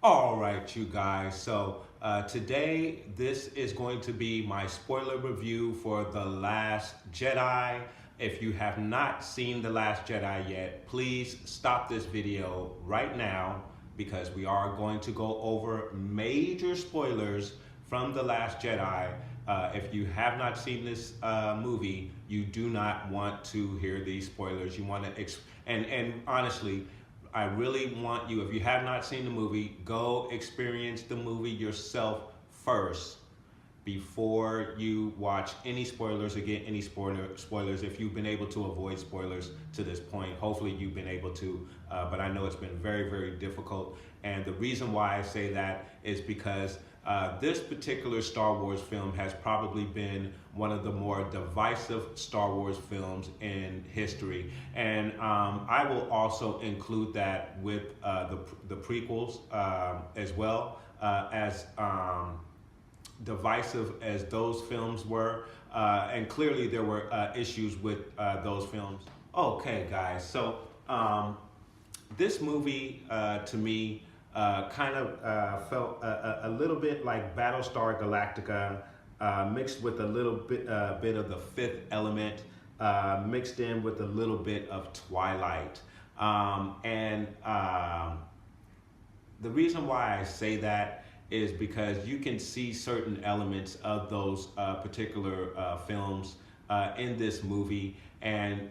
All right, you guys. So today, this is going to be my spoiler review for The Last Jedi. If you have not seen The Last Jedi yet, please stop this video right now because we are going to go over major spoilers from The Last Jedi. If you have not seen this movie, you do not want to hear these spoilers. You want to, and honestly, I really want you, if you have not seen the movie, go experience the movie yourself first before you watch any spoilers or get any spoilers. If you've been able to avoid spoilers to this point, hopefully you've been able to, but I know it's been very, very difficult. And the reason why I say that is because this particular Star Wars film has probably been one of the more divisive Star Wars films in history. And I will also include that with the prequels as well, as divisive as those films were. And clearly there were issues with those films. Okay, guys, so this movie to me kind of felt a little bit like Battlestar Galactica, mixed with a little bit of the Fifth Element, mixed in with a little bit of Twilight. And the reason why I say that is because you can see certain elements of those particular films in this movie. And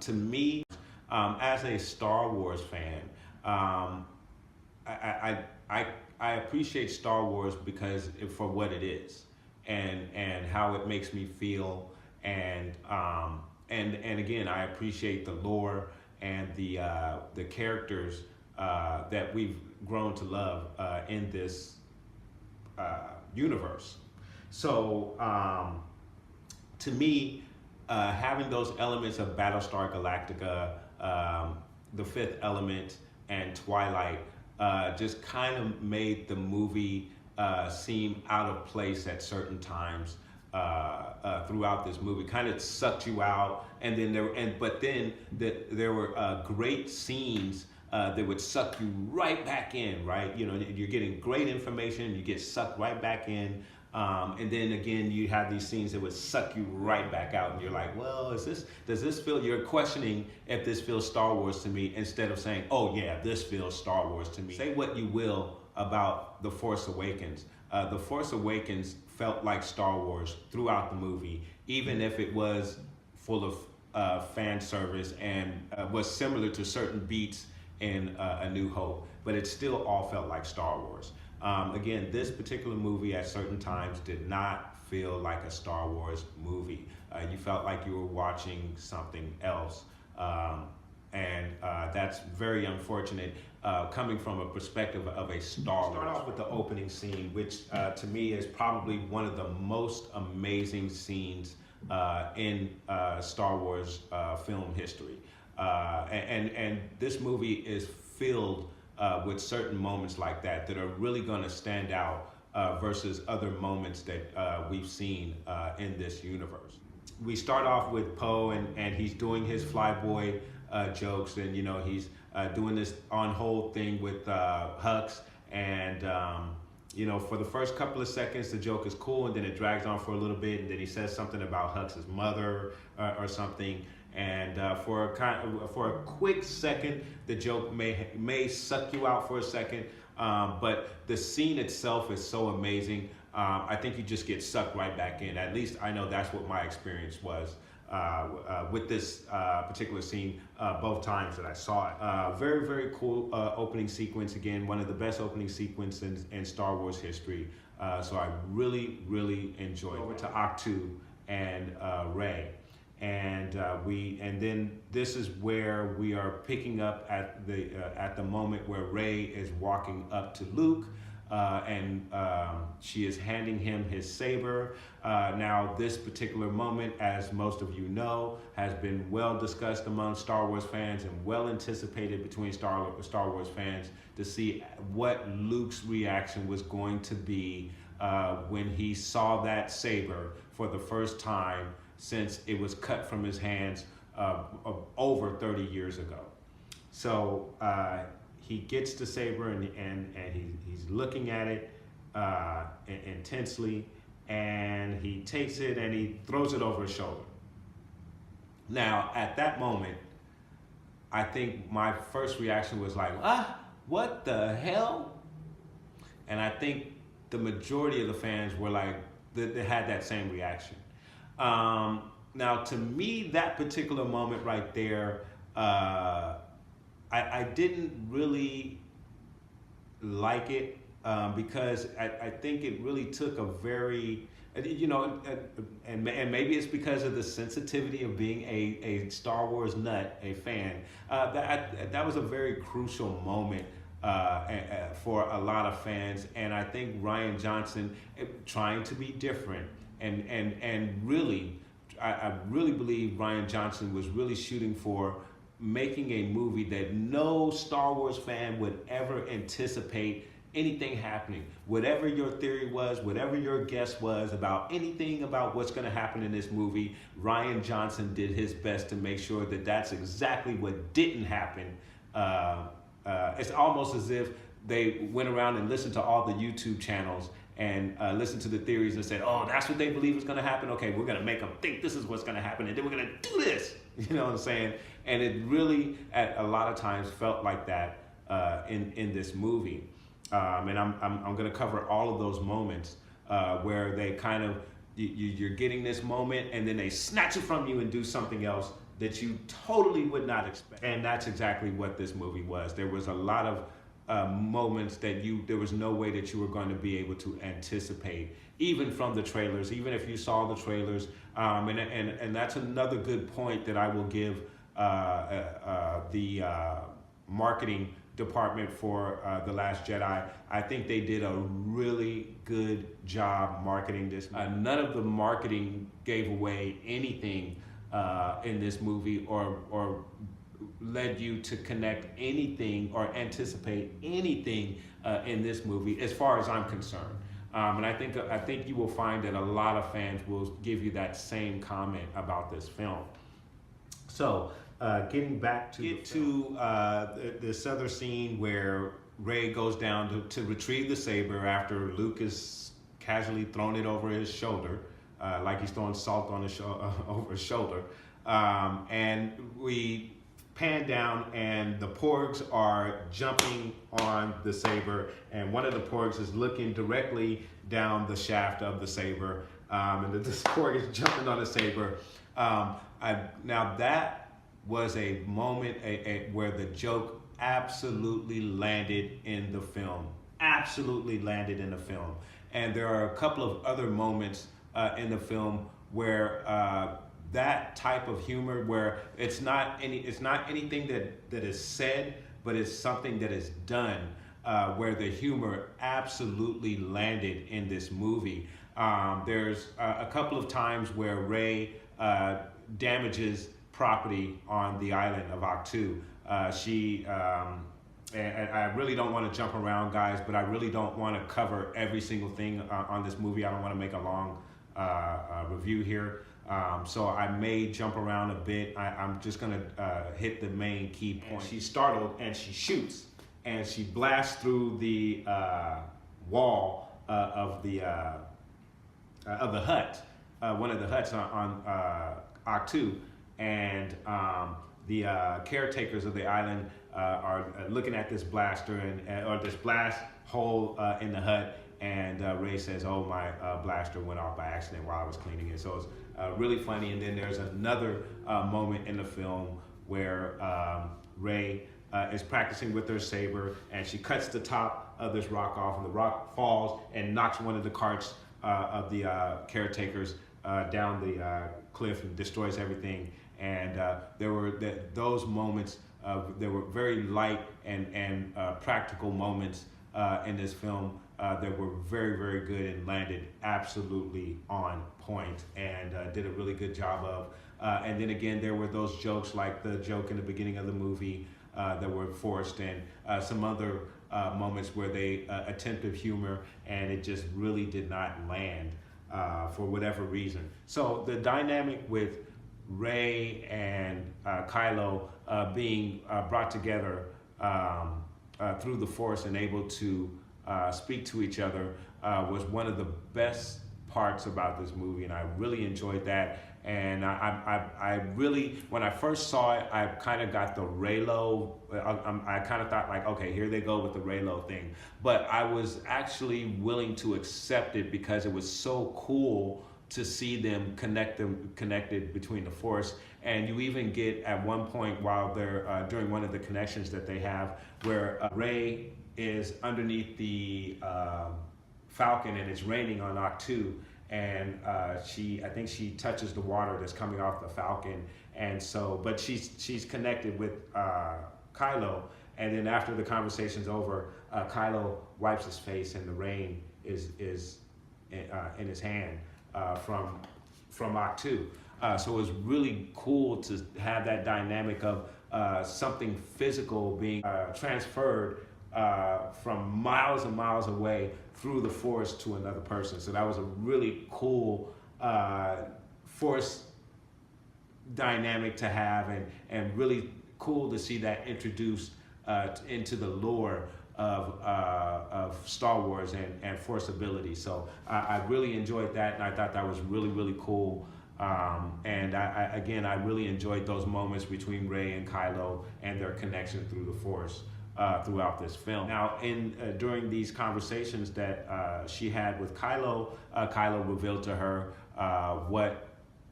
to me, as a Star Wars fan, I appreciate Star Wars because for what it is and how it makes me feel, and again, I appreciate the lore and the characters that we've grown to love in this universe. So to me, having those elements of Battlestar Galactica, the Fifth Element, and Twilight just kind of made the movie seem out of place at certain times throughout this movie. Kind of sucked you out, and then there were great scenes that would suck you right back in. Right, you know, you're getting great information, you get sucked right back in. And then again, you have these scenes that would suck you right back out, and you're like, well, does this feel, you're questioning if this feels Star Wars to me, instead of saying, oh yeah, this feels Star Wars to me. Say what you will about The Force Awakens. The Force Awakens felt like Star Wars throughout the movie, even if it was full of fan service and was similar to certain beats in A New Hope, but it still all felt like Star Wars. Again, this particular movie at certain times did not feel like a Star Wars movie. You felt like you were watching something else. And that's very unfortunate coming from a perspective of a Star Wars. Start off with the opening scene, which to me is probably one of the most amazing scenes in Star Wars film history. And this movie is filled with certain moments like that are really going to stand out versus other moments that we've seen in this universe. We start off with Poe, and he's doing his flyboy jokes, and you know, he's doing this on hold thing with Hux, and you know, for the first couple of seconds the joke is cool, and then it drags on for a little bit, and then he says something about Hux's mother or something. And for a quick second, the joke may suck you out for a second, but the scene itself is so amazing. I think you just get sucked right back in. At least I know that's what my experience was with this particular scene both times that I saw it. Very, very cool opening sequence. Again, one of the best opening sequences in Star Wars history. So I really, really enjoyed it. Over to Ahch-To and Rey. and then this is where we are picking up at the moment where Rey is walking up to Luke, and she is handing him his saber. Now, this particular moment, as most of you know, has been well discussed among Star Wars fans and well anticipated between Star Wars fans to see what Luke's reaction was going to be when he saw that saber for the first time since it was cut from his hands over 30 years ago. So he gets the saber and he's looking at it intensely, and he takes it and he throws it over his shoulder. Now, at that moment, I think my first reaction was like, what the hell? And I think the majority of the fans were like, they had that same reaction. Now, to me, that particular moment right there, I didn't really like it because I think it really took a very, and maybe it's because of the sensitivity of being a Star Wars nut, a fan, that was a very crucial moment for a lot of fans. And I think Rian Johnson, trying to be different, and really, I really believe Rian Johnson was really shooting for making a movie that no Star Wars fan would ever anticipate anything happening. Whatever your theory was, whatever your guess was about anything about what's going to happen in this movie, Rian Johnson did his best to make sure that that's exactly what didn't happen. It's almost as if they went around and listened to all the YouTube channels and listened to the theories and said, oh, that's what they believe is going to happen? Okay, we're going to make them think this is what's going to happen, and then we're going to do this. You know what I'm saying? And it really, at a lot of times, felt like that in this movie. And I'm going to cover all of those moments where they kind of, you're getting this moment, and then they snatch it from you and do something else that you totally would not expect. And that's exactly what this movie was. There was a lot of moments that there was no way that you were going to be able to anticipate, even from the trailers, even if you saw the trailers. And that's another good point that I will give the marketing department for The Last Jedi. I think they did a really good job marketing this. None of the marketing gave away anything in this movie or led you to connect anything or anticipate anything in this movie, as far as I'm concerned. And I think you will find that a lot of fans will give you that same comment about this film. So, getting back to this other scene where Rey goes down to retrieve the saber after Luke has casually thrown it over his shoulder, like he's throwing salt on over his shoulder, and we pan down, and the porgs are jumping on the saber, and one of the porgs is looking directly down the shaft of the saber, and this porg is jumping on the saber. Now that was a moment where the joke absolutely landed in the film. Absolutely landed in the film. And there are a couple of other moments in the film where that type of humor, where it's not anything that is said, but it's something that is done, where the humor absolutely landed in this movie. There's a couple of times where Rey damages property on the island of Ahch-To. And I really don't want to jump around, guys, but I really don't want to cover every single thing on this movie. I don't want to make a long review here. So I may jump around a bit. I'm just going to hit the main key point. She's startled and she shoots, and she blasts through the wall of the hut, one of the huts on Ahch-To, and the caretakers of the island are looking at this blaster or this blast hole in the hut, and Rey says, "Oh, my blaster went off by accident while I was cleaning it." So it's really funny. And then there's another moment in the film where Rey is practicing with her saber, and she cuts the top of this rock off, and the rock falls and knocks one of the carts of the caretakers down the cliff and destroys everything. And there were those moments. There were very light and practical moments in this film that were very, very good and landed absolutely on point, and did a really good job of. And then again, there were those jokes like the joke in the beginning of the movie that were forced, and some other moments where they attempted humor, and it just really did not land for whatever reason. So the dynamic with Rey and Kylo being brought together through the Force and able to speak to each other was one of the best parts about this movie, and I really enjoyed that. And I really, when I first saw it, I kind of got the Reylo. I kind of thought like, okay, here they go with the Reylo thing. But I was actually willing to accept it because it was so cool to see them connected between the Force. And you even get at one point while they're doing one of the connections that they have, where Rey is underneath the Falcon and it's raining on Ahch-To. And I think she touches the water that's coming off the Falcon, and so, but she's connected with Kylo, and then after the conversation's over, Kylo wipes his face, and the rain is in his hand from Ahch-To. So it was really cool to have that dynamic of something physical being transferred from miles and miles away through the Force to another person. So that was a really cool Force dynamic to have, and really cool to see that introduced into the lore of Star Wars and Force ability. So I really enjoyed that, and I thought that was really, really cool. And I really enjoyed those moments between Rey and Kylo and their connection through the Force throughout this film. Now, during these conversations that she had with Kylo, Kylo revealed to her what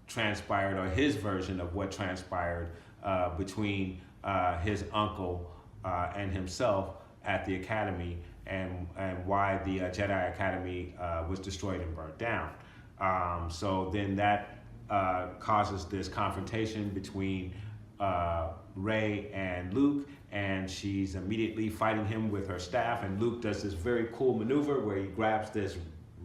transpired, or his version of what transpired between his uncle and himself at the Academy, and why the Jedi Academy was destroyed and burnt down. So then that causes this confrontation between Rey and Luke, and she's immediately fighting him with her staff, and Luke does this very cool maneuver where he grabs this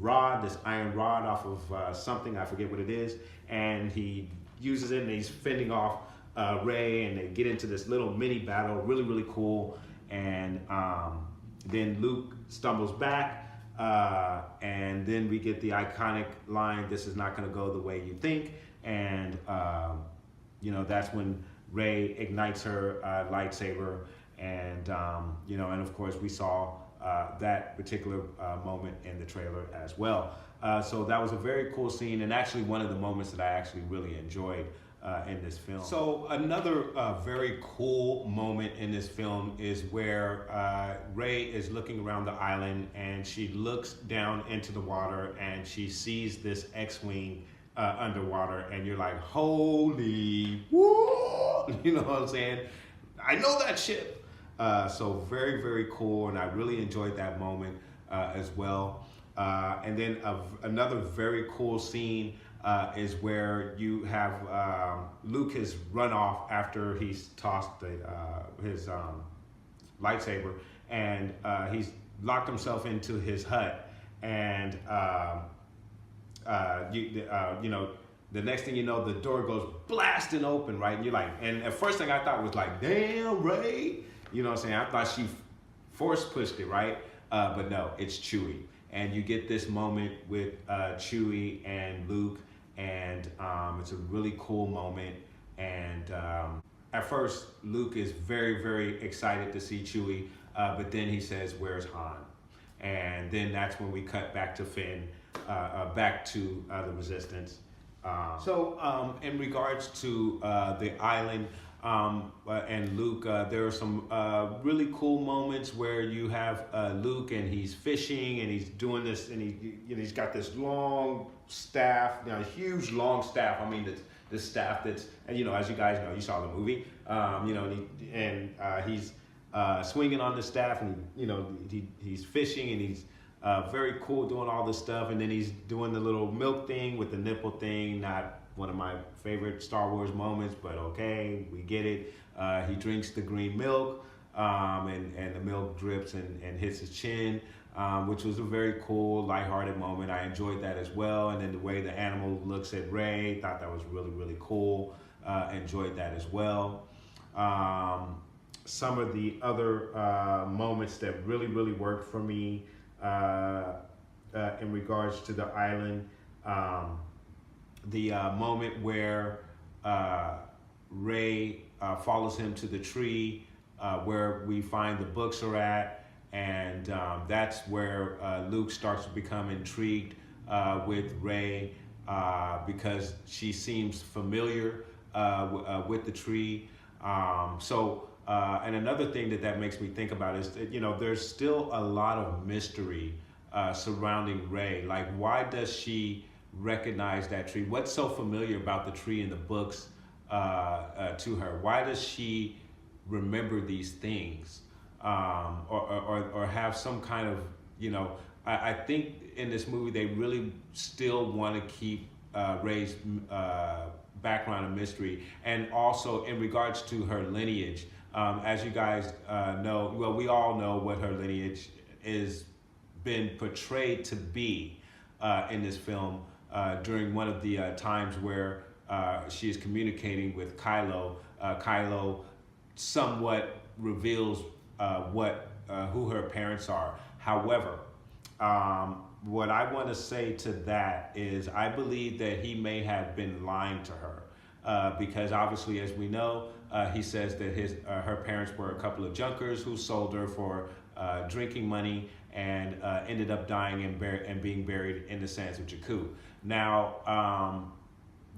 iron rod off of something, I forget what it is, and he uses it, and he's fending off Rey, and they get into this little mini battle, really, really cool. And then Luke stumbles back, and then we get the iconic line, "This is not gonna go the way you think," and that's when Rey ignites her lightsaber, and and of course we saw that particular moment in the trailer as well. So that was a very cool scene, and actually one of the moments that I actually really enjoyed in this film. So another very cool moment in this film is where Rey is looking around the island, and she looks down into the water, and she sees this X-Wing underwater, and you're like, holy woo! You know what I'm saying? I know that ship. So very, very cool, and I really enjoyed that moment as well. And then another very cool scene is where you have Luke has run off after he's tossed his lightsaber, and he's locked himself into his hut, and the next thing you know, the door goes blasting open, right? And you're like, and the first thing I thought was like, damn, Rey, you know what I'm saying? I thought she force pushed it, right? But no, it's Chewie. And you get this moment with Chewie and Luke, and it's a really cool moment. And at first, Luke is very, very excited to see Chewie, but then he says, "Where's Han?" And then that's when we cut back to Finn, back to the Resistance. So in regards to the island and Luke, there are some really cool moments where you have Luke, and he's fishing, and he's doing this, and he's got this long staff, huge long staff. I mean, the staff that's, and as you guys know, you saw the movie, he's swinging on the staff, and he's fishing, and he's Very cool doing all this stuff, and then he's doing the little milk thing with the nipple thing. Not one of my favorite Star Wars moments, but okay, we get it. He drinks the green milk, and the milk drips and hits his chin, which was a very cool, lighthearted moment. I enjoyed that as well. And then the way the animal looks at Rey, thought that was really, really cool. Enjoyed that as well. Some of the other moments that really, really worked for me in regards to the island, the moment where Rey follows him to the tree where we find the books are at, and that's where Luke starts to become intrigued with Rey because she seems familiar with the tree. And another thing that makes me think about is that, there's still a lot of mystery surrounding Rey. Like, why does she recognize that tree? What's so familiar about the tree in the books to her? Why does she remember these things or have some kind of, I think in this movie they really still want to keep Rey's background a mystery, and also in regards to her lineage. As you guys know, well, we all know what her lineage is been portrayed to be in this film during one of the times where she is communicating with Kylo. Kylo somewhat reveals who her parents are. However, what I want to say to that is I believe that he may have been lying to her because obviously, as we know, he says that her parents were a couple of junkers who sold her for drinking money and ended up dying and being buried in the sands of Jakku. Now,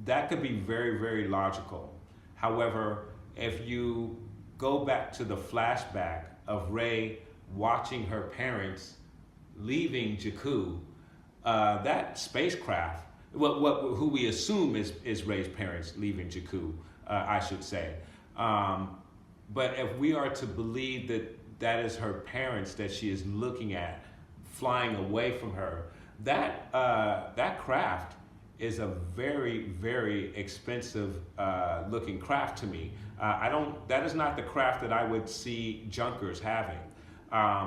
that could be very, very logical. However, if you go back to the flashback of Rey watching her parents leaving Jakku, that spacecraft, who we assume is Rey's parents leaving Jakku, I should say. But if we are to believe that is her parents that she is looking at flying away from her, that craft is a very, very expensive looking craft to me. That is not the craft that I would see junkers having.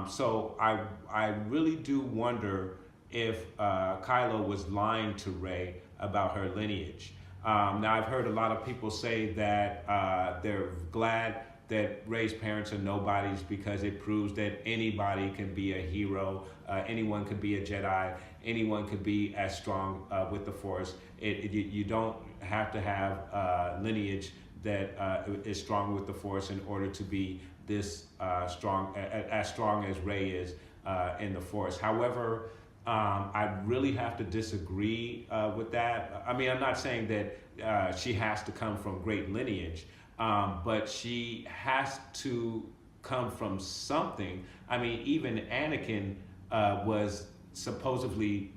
So I really do wonder if Kylo was lying to Rey about her lineage. Now, I've heard a lot of people say that they're glad that Rey's parents are nobodies because it proves that anybody can be a hero, anyone could be a Jedi, anyone could be as strong with the Force. You don't have to have lineage that is strong with the Force in order to be this strong as Rey is in the Force. However, I really have to disagree with that. I mean, I'm not saying that she has to come from great lineage, but she has to come from something. I mean, even Anakin was supposedly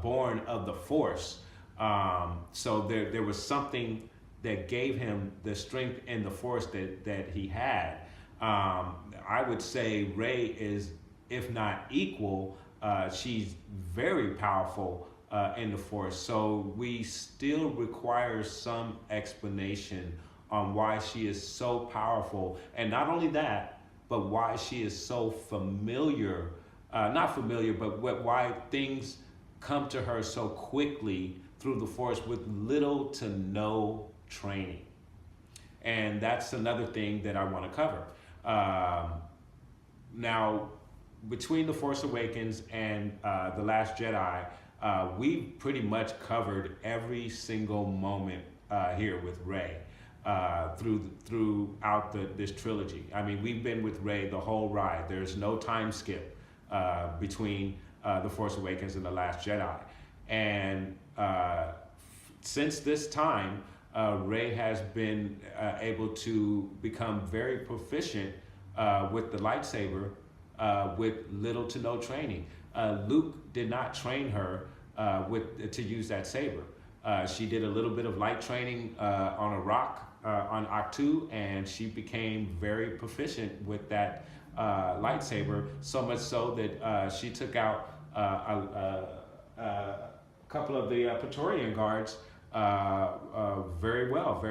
born of the Force. So there was something that gave him the strength in the Force that he had. I would say Rey is, if not equal, she's very powerful in the Force. So we still require some explanation on why she is so powerful. And not only that, but why she is so familiar, not familiar, but why things come to her so quickly through the Force with little to no training. And that's another thing that I want to cover. Now, between The Force Awakens and The Last Jedi, we've pretty much covered every single moment here with Rey throughout this trilogy. I mean, we've been with Rey the whole ride. There's no time skip between The Force Awakens and The Last Jedi. And since this time, Rey has been able to become very proficient with the lightsaber with little to no training. Luke did not train her to use that saber. She did a little bit of light training on a rock on Ahch-To, and she became very proficient with that lightsaber, so much so that she took out a couple of the Praetorian guards very well.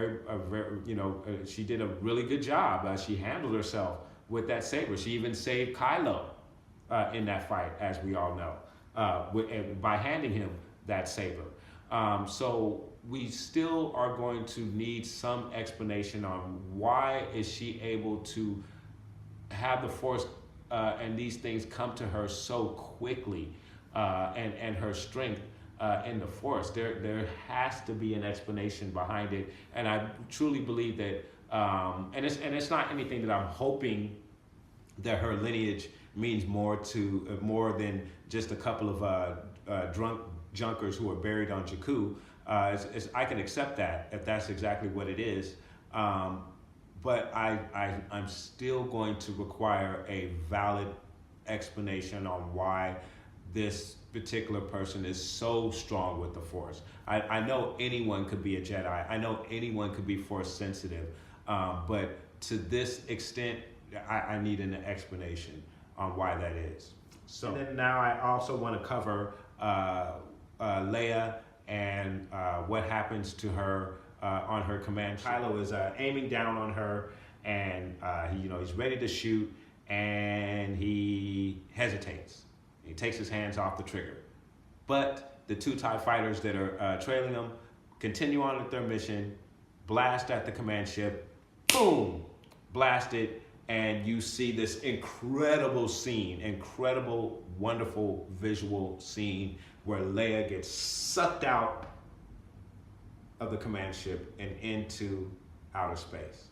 She did a really good job. She handled herself with that saber. She even saved Kylo in that fight, as we all know, by handing him that saber. So we still are going to need some explanation on why is she able to have the Force and these things come to her so quickly, and her strength in the Force. There has to be an explanation behind it, and I truly believe that. And it's not anything that I'm hoping that her lineage means more than just a couple of drunk junkers who are buried on Jakku. I can accept that if that's exactly what it is. But I'm still going to require a valid explanation on why this particular person is so strong with the Force. I know anyone could be a Jedi. I know anyone could be Force sensitive. But to this extent, I need an explanation on why that is. So and then now I also want to cover Leia and what happens to her on her command. Kylo is aiming down on her, and he's ready to shoot, and he hesitates. He takes his hands off the trigger. But the two TIE fighters that are trailing him continue on with their mission, blast at the command ship, boom, blast it, and you see this incredible scene, incredible, wonderful visual scene where Leia gets sucked out of the command ship and into outer space.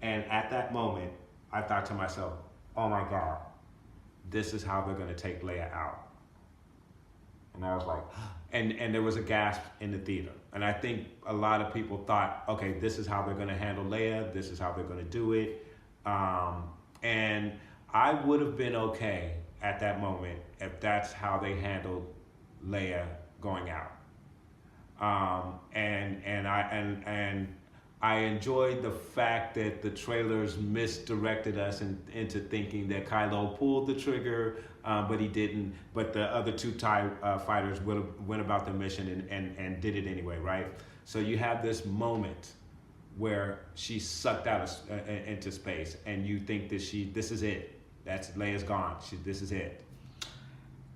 And at that moment, I thought to myself, oh my God, this is how they're gonna take Leia out. And I was like, and there was a gasp in the theater. And I think a lot of people thought, okay, this is how they're gonna handle Leia, this is how they're gonna do it. And I would have been okay at that moment if that's how they handled Leia going out. And I enjoyed the fact that the trailers misdirected us into thinking that Kylo pulled the trigger, but he didn't. But the other two TIE fighters went about their mission and did it anyway, right? So you have this moment where she's sucked out into space, and you think that this is it. That's Leia's gone. This is it.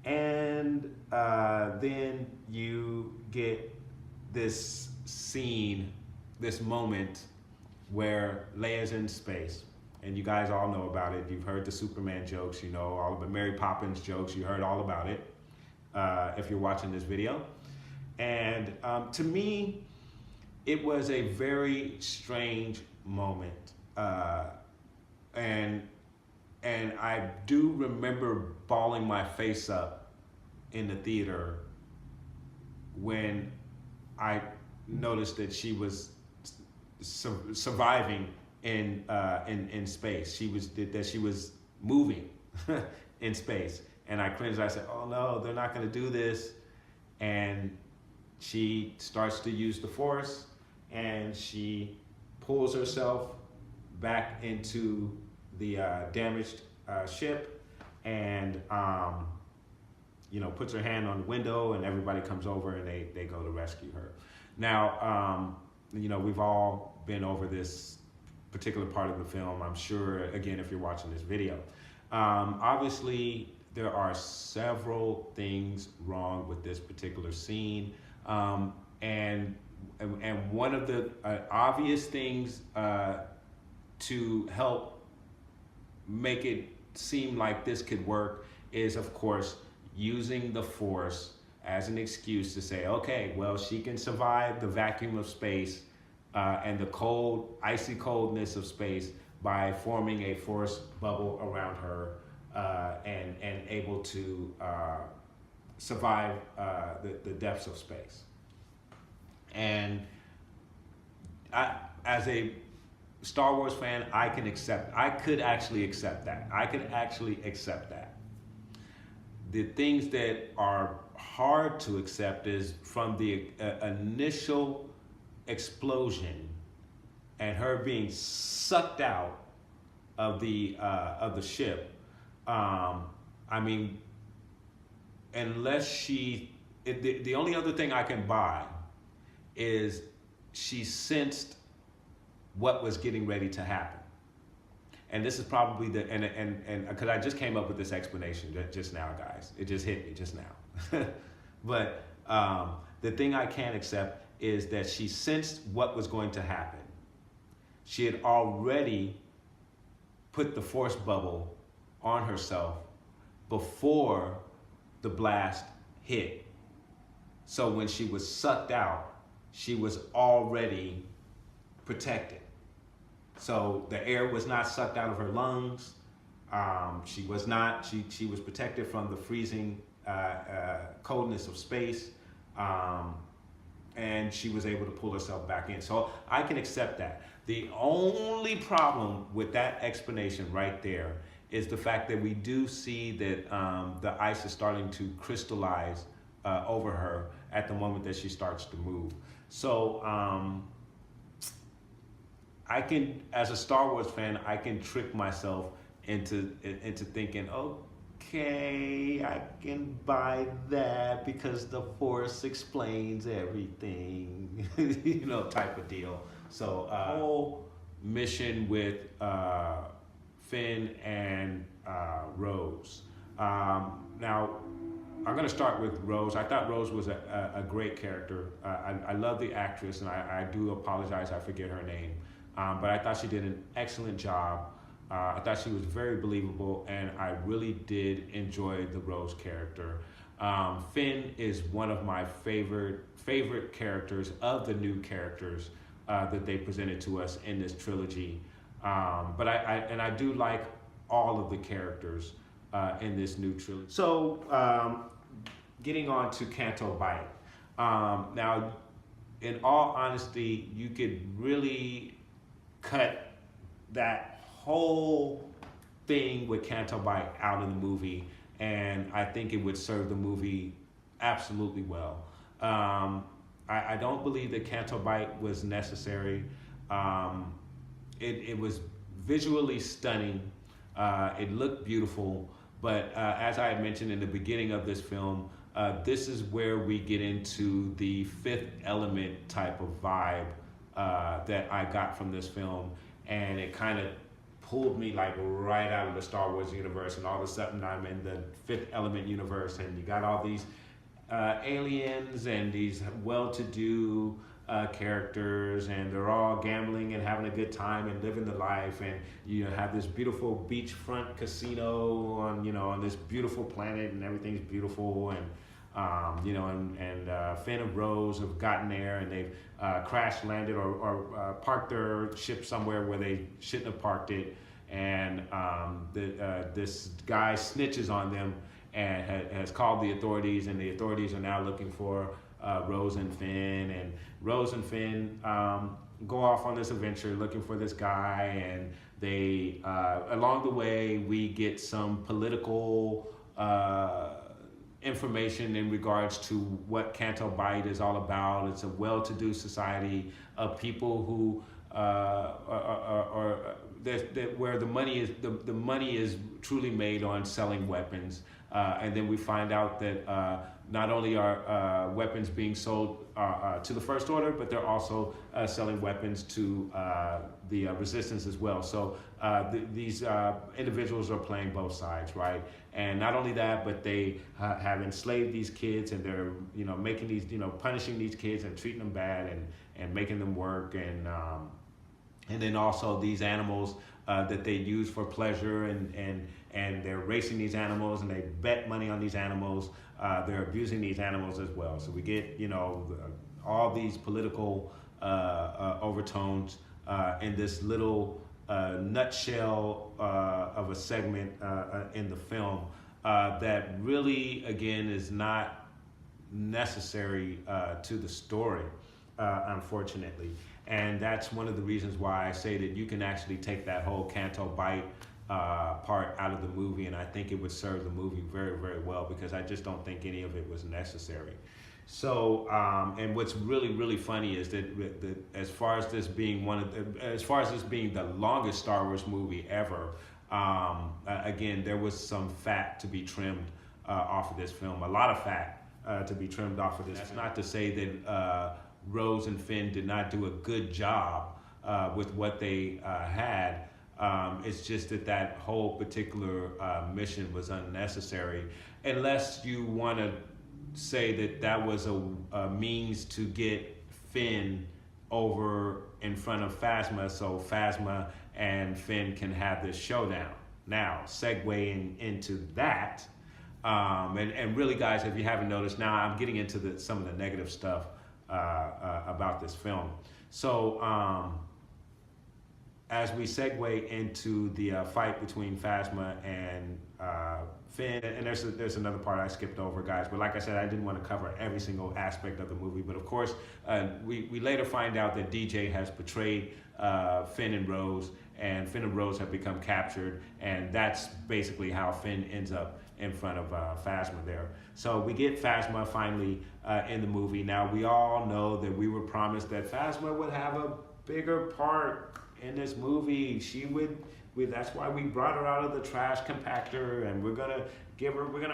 And then you get this scene, this moment where Leia's in space, and you guys all know about it. You've heard the Superman jokes, all of the Mary Poppins jokes. You heard all about it if you're watching this video. And to me, it was a very strange moment, and I do remember bawling my face up in the theater when I noticed that she was surviving in space. She was moving in space, and I cringed. I said, "Oh no, they're not going to do this." And she starts to use the Force, and she pulls herself back into the damaged ship, and puts her hand on the window, and everybody comes over, and they go to rescue her. Now, we've all been over this particular part of the film, I'm sure, again, if you're watching this video. Obviously, there are several things wrong with this particular scene, and one of the obvious things to help make it seem like this could work is, of course, using the Force as an excuse to say, okay, well, she can survive the vacuum of space and the cold, icy coldness of space by forming a Force bubble around her and able to survive the depths of space. And as a Star Wars fan, I could actually accept that. The things that are hard to accept is from the initial explosion and her being sucked out of the ship. unless the only other thing I can buy is she sensed what was getting ready to happen. And this is probably and because I just came up with this explanation just now, guys. It just hit me just now. But the thing I can't accept is that she sensed what was going to happen. She had already put the force bubble on herself before the blast hit. So when she was sucked out, she was already protected. So the air was not sucked out of her lungs. She was protected from the freezing coldness of space. And she was able to pull herself back in. So I can accept that. The only problem with that explanation right there is the fact that we do see that the ice is starting to crystallize over her at the moment that she starts to move. So I can, as a Star Wars fan, I can trick myself into thinking, okay, I can buy that because the Force explains everything, type of deal. So whole mission with Finn and Rose. Now, I'm going to start with Rose. I thought Rose was a great character. I love the actress, and I do apologize, I forget her name. But I thought she did an excellent job. I thought she was very believable, and I really did enjoy the Rose character. Finn is one of my favorite characters of the new characters that they presented to us in this trilogy. But I do like all of the characters in this new trilogy. So getting on to Canto Bight. Now, in all honesty, you could really cut that whole thing with Canto Bight out of the movie, and I think it would serve the movie absolutely well. I don't believe that Canto Bight was necessary. It was visually stunning. It looked beautiful, but as I had mentioned in the beginning of this film, this is where we get into the Fifth Element type of vibe that I got from this film, and it kind of pulled me like right out of the Star Wars universe, and all of a sudden I'm in the Fifth Element universe, and you got all these aliens and these well-to-do characters, and they're all gambling and having a good time and living the life, and you have this beautiful beachfront casino on this beautiful planet, and everything's beautiful, and Finn and Rose have gotten there, and they've crash landed or parked their ship somewhere where they shouldn't have parked it, and this guy snitches on them and has called the authorities, and the authorities are now looking for Rose and Finn, and Rose and Finn go off on this adventure looking for this guy, and they along the way we get some political information in regards to what Canto Bight is all about. It's a well-to-do society of people who where the money is truly made on selling weapons, and then we find out that not only are weapons being sold to the First Order, but they're also selling weapons to the Resistance as well. So these individuals are playing both sides, right? And not only that, but they have enslaved these kids, and they're making these punishing these kids and treating them bad, and making them work, and then also these animals that they use for pleasure, and they're racing these animals, and they bet money on these animals. They're abusing these animals as well. So we get all these political overtones in this little nutshell of a segment in the film that really, again, is not necessary to the story, unfortunately. And that's one of the reasons why I say that you can actually take that whole Canto Bight part out of the movie, and I think it would serve the movie very, very well, because I just don't think any of it was necessary. So, and what's really, really funny is that as far as this being the longest Star Wars movie ever, again, there was some fat to be trimmed off of this film. A lot of fat to be trimmed off of this. That's not to say that Rose and Finn did not do a good job with what they had. It's just that that whole particular mission was unnecessary, unless you want to say that that was a means to get Finn over in front of Phasma, so Phasma and Finn can have this showdown. Now, segueing into that, and really, guys, if you haven't noticed, now I'm getting into some of the negative stuff about this film. So, as we segue into the fight between Phasma and Finn, and there's another part I skipped over, guys, but like I said, I didn't want to cover every single aspect of the movie, but of course, we later find out that DJ has betrayed Finn and Rose, and Finn and Rose have become captured, and that's basically how Finn ends up in front of Phasma there. So we get Phasma finally in the movie. Now, we all know that we were promised that Phasma would have a bigger part in this movie. That's why we brought her out of the trash compactor, and we're gonna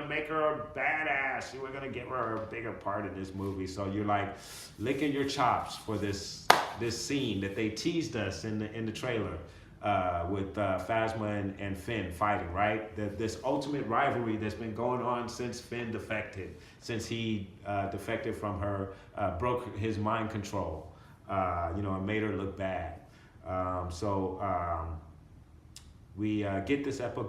make her a badass. We're gonna give her a bigger part in this movie. So you're like licking your chops for this scene that they teased us in the trailer with Phasma and Finn fighting, right? This ultimate rivalry that's been going on since Finn defected, since he defected from her, broke his mind control, and made her look bad. We get this epic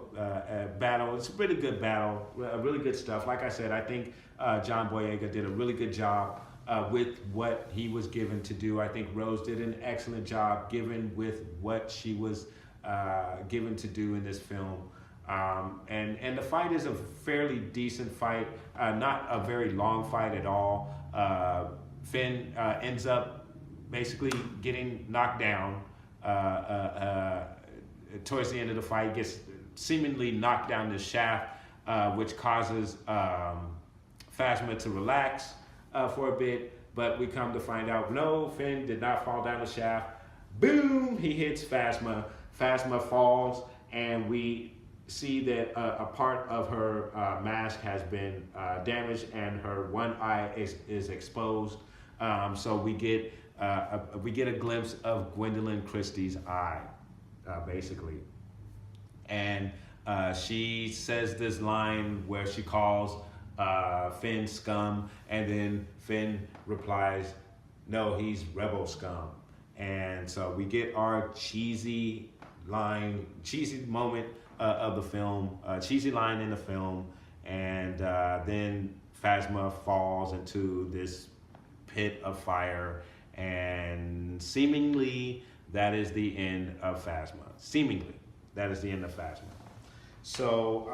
battle. It's a really good battle, really good stuff. Like I said, I think John Boyega did a really good job with what he was given to do. I think Rose did an excellent job given with what she was given to do in this film. And the fight is a fairly decent fight, not a very long fight at all. Finn ends up basically getting knocked down towards the end of the fight, gets seemingly knocked down the shaft, which causes Phasma to relax for a bit, but we come to find out, no, Finn did not fall down the shaft. Boom, he hits Phasma. Phasma falls, and we see that a part of her mask has been damaged, and her one eye is exposed. So we get a glimpse of Gwendolyn Christie's eye, basically. And she says this line where she calls Finn scum, and then Finn replies, no, he's rebel scum. And so we get our cheesy moment of the film, cheesy line in the film, and then Phasma falls into this pit of fire, and seemingly that is the end of Phasma. Seemingly that is the end of Phasma. So,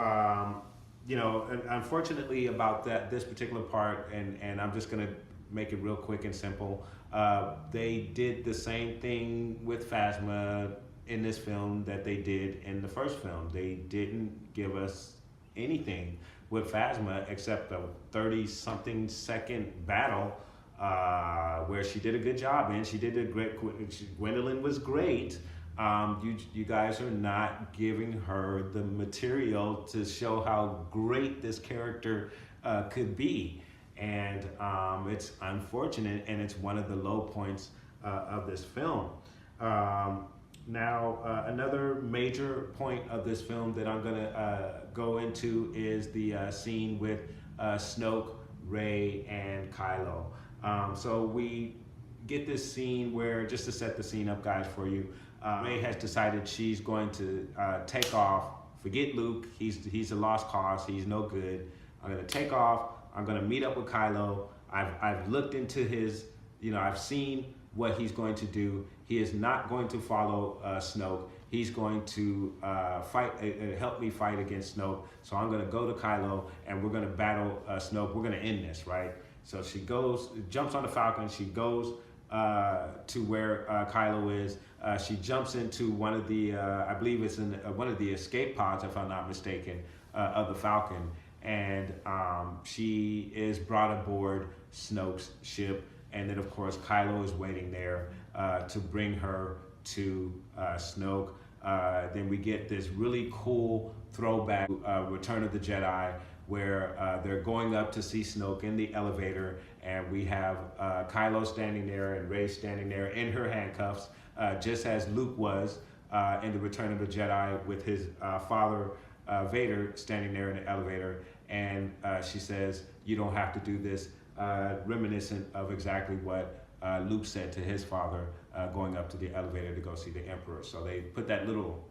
unfortunately about this particular part, and I'm just gonna make it real quick and simple. They did the same thing with Phasma in this film that they did in the first film. They didn't give us anything with Phasma except a 30-something second battle where she did a good job, and she did a great. Gwendolyn was great. You guys are not giving her the material to show how great this character could be, and it's unfortunate, and it's one of the low points of this film. Now, another major point of this film that I'm gonna go into is the scene with Snoke, Rey, and Kylo. So we get this scene where, just to set the scene up, guys, for you, Rey has decided she's going to take off. Forget Luke, he's a lost cause, he's no good. I'm gonna take off, I'm gonna meet up with Kylo. I've looked into his, I've seen what he's going to do. He is not going to follow Snoke. He's going to help me fight against Snoke. So I'm gonna go to Kylo, and we're gonna battle Snoke. We're gonna end this, right? So she jumps on the Falcon. She goes to where Kylo is. She jumps into one of the, I believe it's in one of the escape pods, if I'm not mistaken, of the Falcon. And she is brought aboard Snoke's ship. And then, of course, Kylo is waiting there to bring her to Snoke. Then we get this really cool throwback to Return of the Jedi, where they're going up to see Snoke in the elevator, and we have Kylo standing there and Rey standing there in her handcuffs, just as Luke was in the Return of the Jedi with his father Vader standing there in the elevator, and she says, "You don't have to do this," reminiscent of exactly what Luke said to his father going up to the elevator to go see the Emperor. So they put that little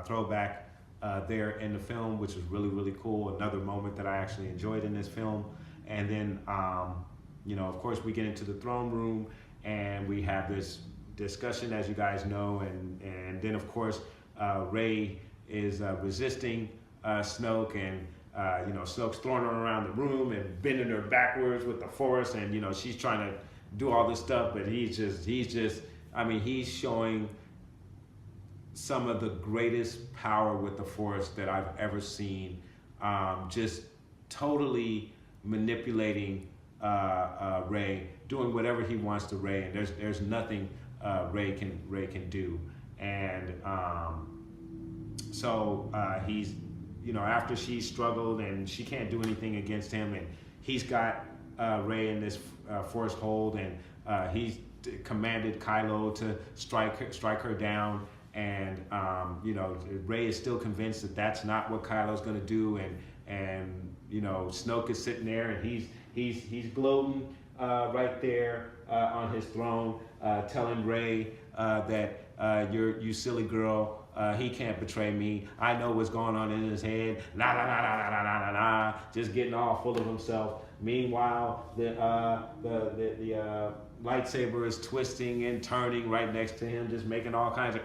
throwback there in the film, which was really, really cool. Another moment that I actually enjoyed in this film. And then, of course, we get into the throne room and we have this discussion, as you guys know, and then, of course, Rey is resisting Snoke, and Snoke's throwing her around the room and bending her backwards with the Force, and she's trying to do all this stuff, but he's showing some of the greatest power with the Force that I've ever seen. Just totally manipulating Rey, doing whatever he wants to Rey, and there's nothing Rey can do. And so he's, after she struggled and she can't do anything against him, and he's got Rey in this Force hold, and he's commanded Kylo to strike her down, and Rey is still convinced that that's not what Kylo's going to do, and Snoke is sitting there, and he's gloating right there on his throne, telling Rey that you silly girl, he can't betray me. I know what's going on in his head. Nah, nah, nah, nah, nah, nah, nah, nah. Just getting all full of himself. Meanwhile, the lightsaber is twisting and turning right next to him, just making all kinds of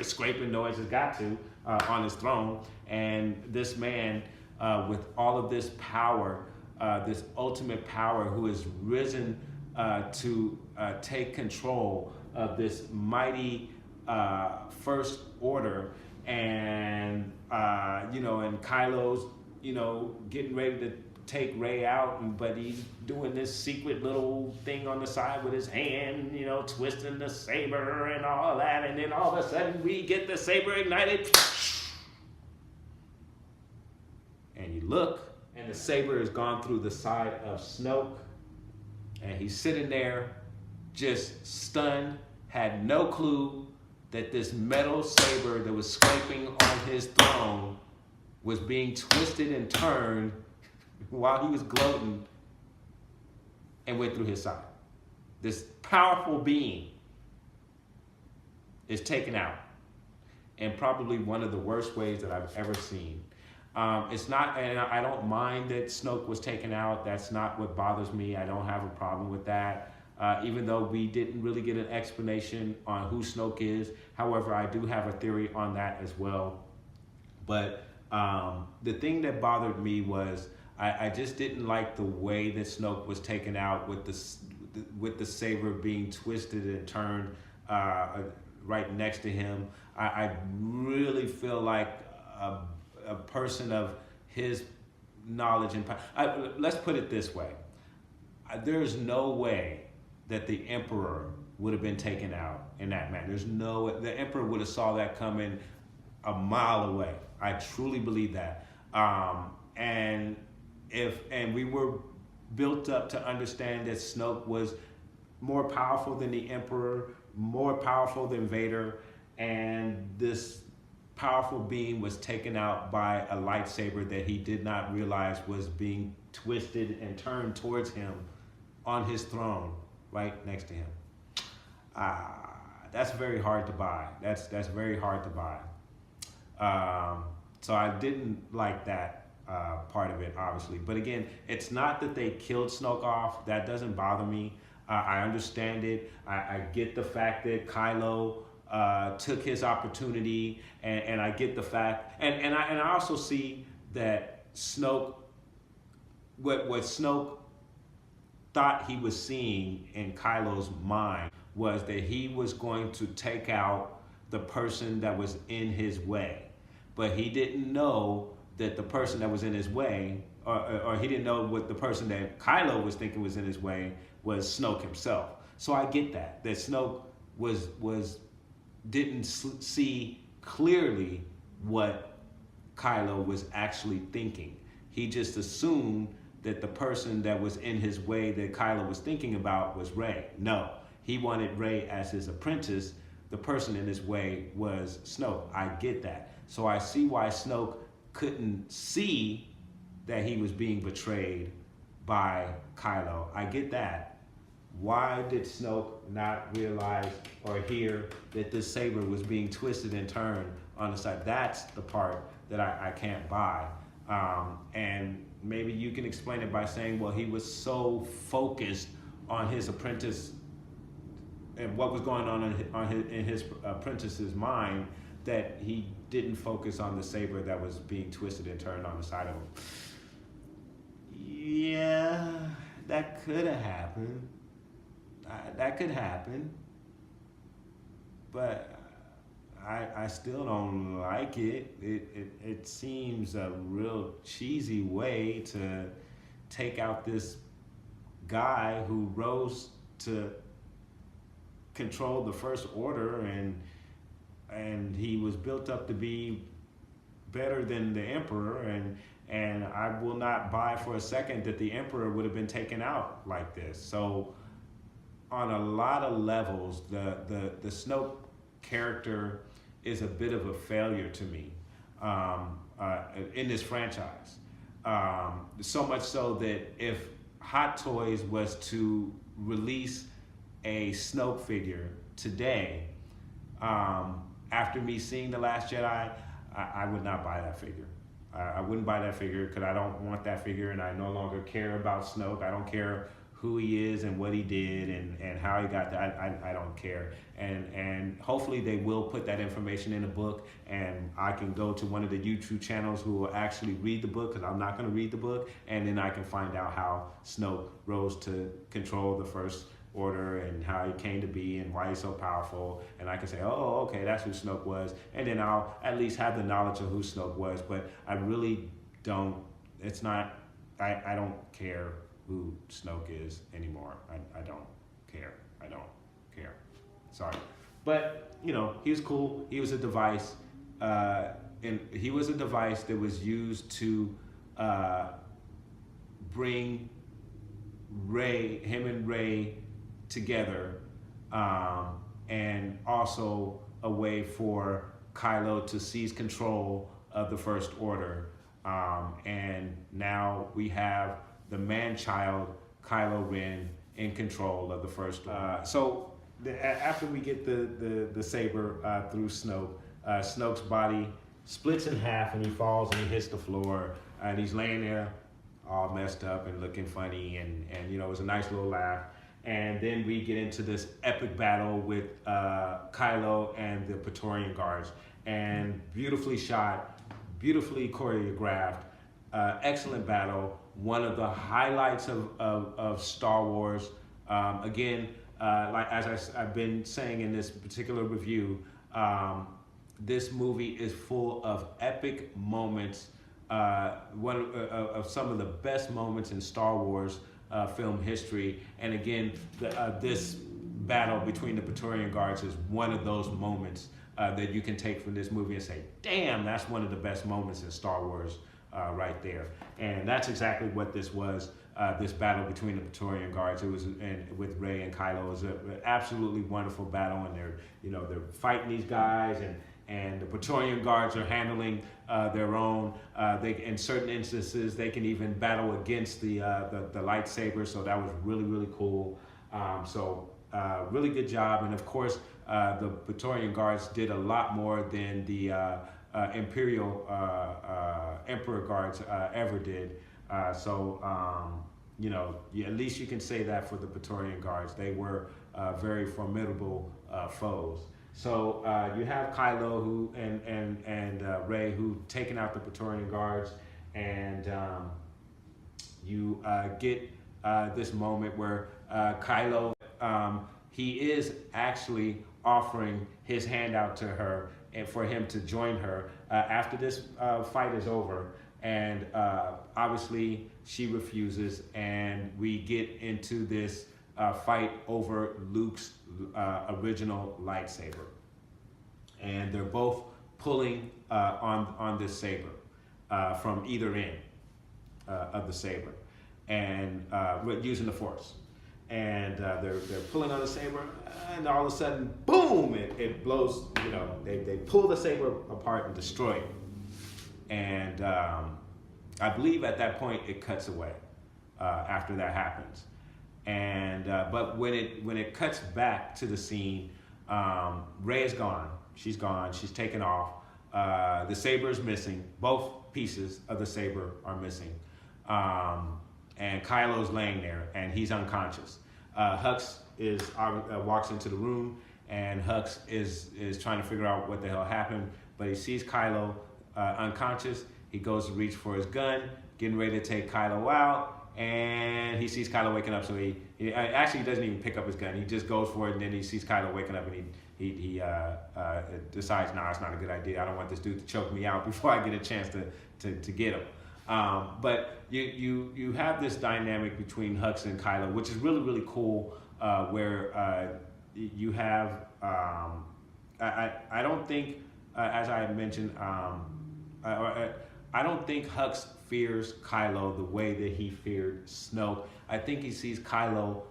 scraping noises, got to, on his throne. And this man, with all of this power, this ultimate power, who has risen to take control of this mighty First Order, and and Kylo's getting ready to take Rey out, but he's doing this secret little thing on the side with his hand, twisting the saber and all that, and then all of a sudden we get the saber ignited, and you look, and the saber has gone through the side of Snoke, and he's sitting there just stunned, had no clue that this metal saber that was scraping on his throne was being twisted and turned while he was gloating and went through his side. This powerful being is taken out in probably one of the worst ways that I've ever seen. It's not, and I don't mind that Snoke was taken out. That's not what bothers me. I don't have a problem with that. Even though we didn't really get an explanation on who Snoke is. However, I do have a theory on that as well. But the thing that bothered me was I just didn't like the way that Snoke was taken out with the saber being twisted and turned right next to him. I really feel like a person of his knowledge and power. Let's put it this way. There's no way that the Emperor would have been taken out in that manner. There's no way. The Emperor would have saw that coming a mile away. I truly believe that. And we were built up to understand that Snoke was more powerful than the Emperor, more powerful than Vader, and this powerful being was taken out by a lightsaber that he did not realize was being twisted and turned towards him on his throne, right next to him. That's very hard to buy. That's very hard to buy. So I didn't like that part of it, obviously. But again, it's not that they killed Snoke off. That doesn't bother me. I understand it. I get the fact that Kylo took his opportunity, and I get the fact, and I also see that Snoke, what Snoke thought he was seeing in Kylo's mind was that he was going to take out the person that was in his way, but he didn't know that the person that was in his way, or he didn't know what the person that Kylo was thinking was in his way was Snoke himself. So I get that Snoke didn't see clearly what Kylo was actually thinking. he just assumed that the person that was in his way that Kylo was thinking about was Rey. No, he wanted Rey as his apprentice. The person in his way was Snoke. I get that. So I see why Snoke couldn't see that he was being betrayed by Kylo. I get that. Why did Snoke not realize or hear that this saber was being twisted and turned on the side? That's the part that I can't buy. And maybe you can explain it by saying, well, he was so focused on his apprentice and what was going on in his apprentice's mind that he didn't focus on the saber that was being twisted and turned on the side of him. Yeah, that could have happened. That could happen. But I still don't like it. It seems a real cheesy way to take out this guy who rose to control the First Order, and he was built up to be better than the Emperor, and I will not buy for a second that the Emperor would have been taken out like this. So on a lot of levels, the Snoke character is a bit of a failure to me in this franchise. So much so that if Hot Toys was to release a Snoke figure today, after me seeing The Last Jedi, I would not buy that figure. I wouldn't buy that figure because I don't want that figure, and I no longer care about Snoke. I don't care who he is and what he did and how he got there. I don't care. And hopefully they will put that information in a book, and I can go to one of the YouTube channels who will actually read the book, because I'm not going to read the book, and then I can find out how Snoke rose to control the First Order and how he came to be and why he's so powerful, and I can say, oh, okay, that's who Snoke was, and then I'll at least have the knowledge of who Snoke was. But I really don't, it's not, I don't care who Snoke is anymore. I don't care. I don't care. Sorry. But, you know, he was cool. He was a device, and he was a device that was used to bring him and Rey together, and also a way for Kylo to seize control of the First Order. And now we have the man-child Kylo Ren in control of the First Order. After we get the saber through Snoke, Snoke's body splits in half and he falls and he hits the floor, and he's laying there all messed up and looking funny, and you know, it was a nice little laugh. And then we get into this epic battle with Kylo and the Praetorian Guards, and beautifully shot, beautifully choreographed, excellent battle. One of the highlights of Star Wars. Again, like as I've been saying in this particular review, this movie is full of epic moments. One of some of the best moments in Star Wars film history. And again, this battle between the Praetorian Guards is one of those moments that you can take from this movie and say, damn, that's one of the best moments in Star Wars right there. And that's exactly what this was, this battle between the Praetorian Guards. It was, and with Rey and Kylo, it was an absolutely wonderful battle, and they're fighting these guys, and the Praetorian Guards are handling their own. In certain instances, they can even battle against the lightsaber. So that was really, really cool. Really good job. And of course, the Praetorian Guards did a lot more than the Imperial Emperor Guards ever did. At least you can say that for the Praetorian Guards. They were very formidable foes. So you have Kylo and Rey who taken out the Praetorian Guards, and you get this moment where Kylo, he is actually offering his hand out to her and for him to join her after this fight is over. And obviously she refuses, and we get into this fight over Luke's original lightsaber. And they're both pulling on this saber from either end. of the saber, and using the force. And they're pulling on the saber, and all of a sudden, boom! It blows. You know, they pull the saber apart and destroy it. And I believe at that point it cuts away after that happens. And but when it cuts back to the scene, Rey is gone. She's gone. She's taken off. The saber is missing. Both pieces of the saber are missing. And Kylo's laying there, and he's unconscious. Hux walks into the room, and Hux is trying to figure out what the hell happened. But he sees Kylo unconscious. He goes to reach for his gun, getting ready to take Kylo out, and he sees Kylo waking up. So he actually doesn't even pick up his gun. He just goes for it, and then he sees Kylo waking up, and he decides, nah, it's not a good idea. I don't want this dude to choke me out before I get a chance to get him. But you have this dynamic between Hux and Kylo, which is really, really cool, where you have, I don't think, as I had mentioned, I don't think Hux fears Kylo the way that he feared Snoke. I think he sees Kylo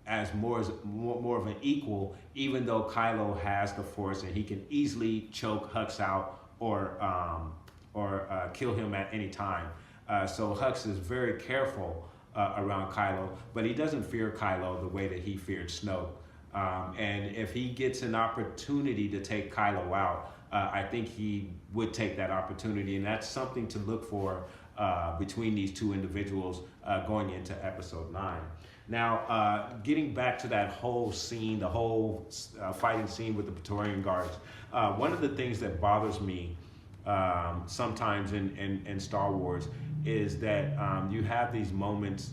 as more of an equal, even though Kylo has the Force and he can easily choke Hux out or kill him at any time. So Hux is very careful around Kylo, but he doesn't fear Kylo the way that he feared Snoke. And if he gets an opportunity to take Kylo out, I think he would take that opportunity, and that's something to look for between these two individuals going into Episode 9. Now, getting back to that whole scene, the whole fighting scene with the Praetorian Guards, one of the things that bothers me sometimes in Star Wars is that you have these moments,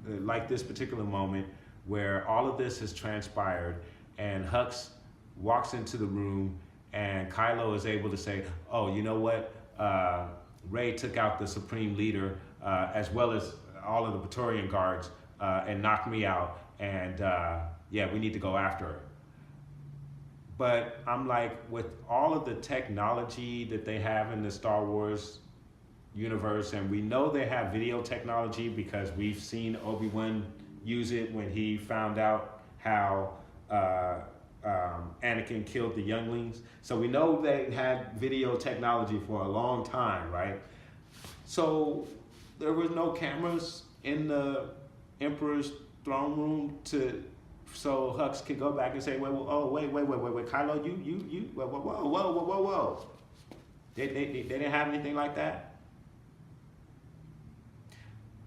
like this particular moment, where all of this has transpired, and Hux walks into the room, and Kylo is able to say, oh, you know what? Rey took out the Supreme Leader, as well as all of the Praetorian Guards, and knocked me out, and yeah, we need to go after her. But I'm like, with all of the technology that they have in the Star Wars universe, and we know they have video technology because we've seen Obi-Wan use it when he found out how Anakin killed the younglings. So we know they had video technology for a long time, right? So there was no cameras in the Emperor's throne room so Hux could go back and say, wait, Kylo, you, whoa. They didn't have anything like that.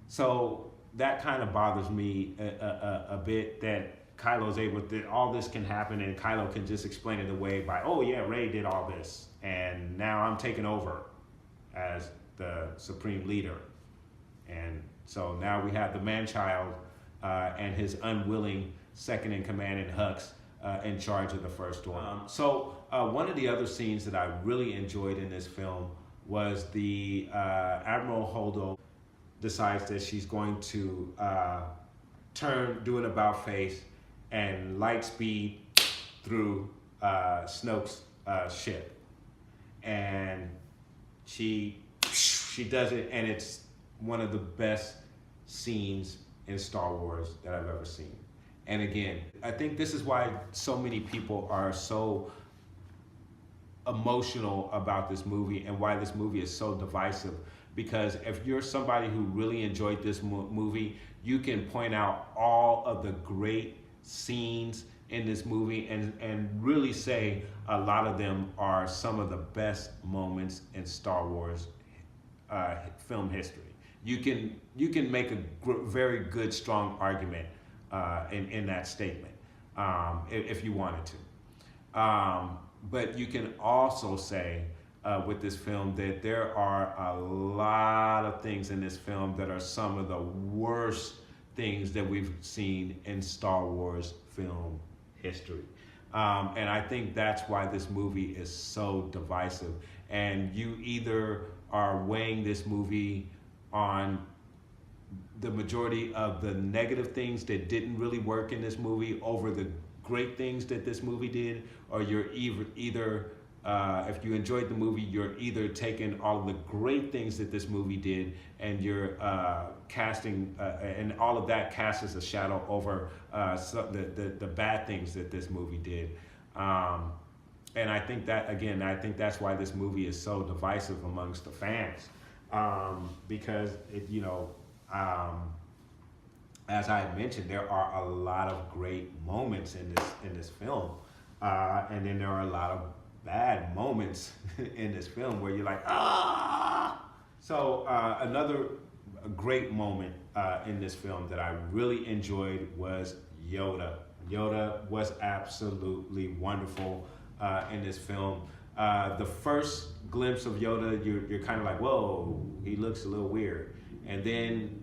So that kind of bothers me a bit, that Kylo's able to, all this can happen and Kylo can just explain it away by, oh yeah, Rey did all this, and now I'm taking over as the Supreme Leader. And so now we have the man-child and his unwilling second in command in Hux in charge of the First Order. So one of the other scenes that I really enjoyed in this film was the Admiral Holdo decides that she's going to do an about face and light speed through Snoke's ship. And she does it, and it's one of the best scenes in Star Wars that I've ever seen. And again, I think this is why so many people are so emotional about this movie and why this movie is so divisive. Because if you're somebody who really enjoyed this movie, you can point out all of the great scenes in this movie and really say a lot of them are some of the best moments in Star Wars film history. You can make a very good, strong argument in that statement if you wanted to. But you can also say with this film that there are a lot of things in this film that are some of the worst things that we've seen in Star Wars film history. And I think that's why this movie is so divisive. And you either are weighing this movie on the majority of the negative things that didn't really work in this movie over the great things that this movie did, or you're either if you enjoyed the movie, you're either taking all of the great things that this movie did and you're casting, and all of that casts a shadow over the bad things that this movie did. And I think that, again, I think that's why this movie is so divisive amongst the fans. Because, as I had mentioned, there are a lot of great moments in this film. And then there are a lot of bad moments in this film where you're like, ah! So another great moment in this film that I really enjoyed was Yoda. Yoda was absolutely wonderful in this film. The first glimpse of Yoda, you're kind of like, whoa, he looks a little weird. And then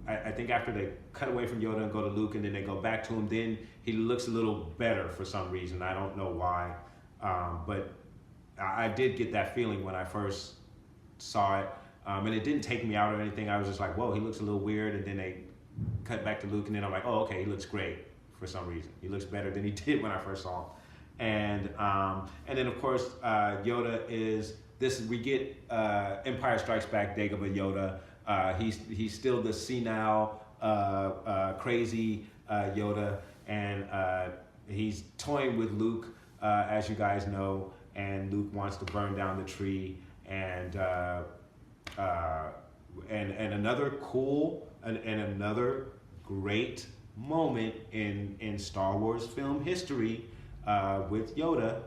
I think after they cut away from Yoda and go to Luke and then they go back to him, then he looks a little better for some reason. I don't know why. But I did get that feeling when I first saw it. And it didn't take me out or anything. I was just like, whoa, he looks a little weird. And then they cut back to Luke and then I'm like, oh, okay, he looks great for some reason. He looks better than he did when I first saw him. And then of course, Yoda is this, we get Empire Strikes Back Dagobah Yoda. He's still the senile, crazy Yoda. And he's toying with Luke, as you guys know, and Luke wants to burn down the tree. And another cool and another great moment in Star Wars film history with Yoda,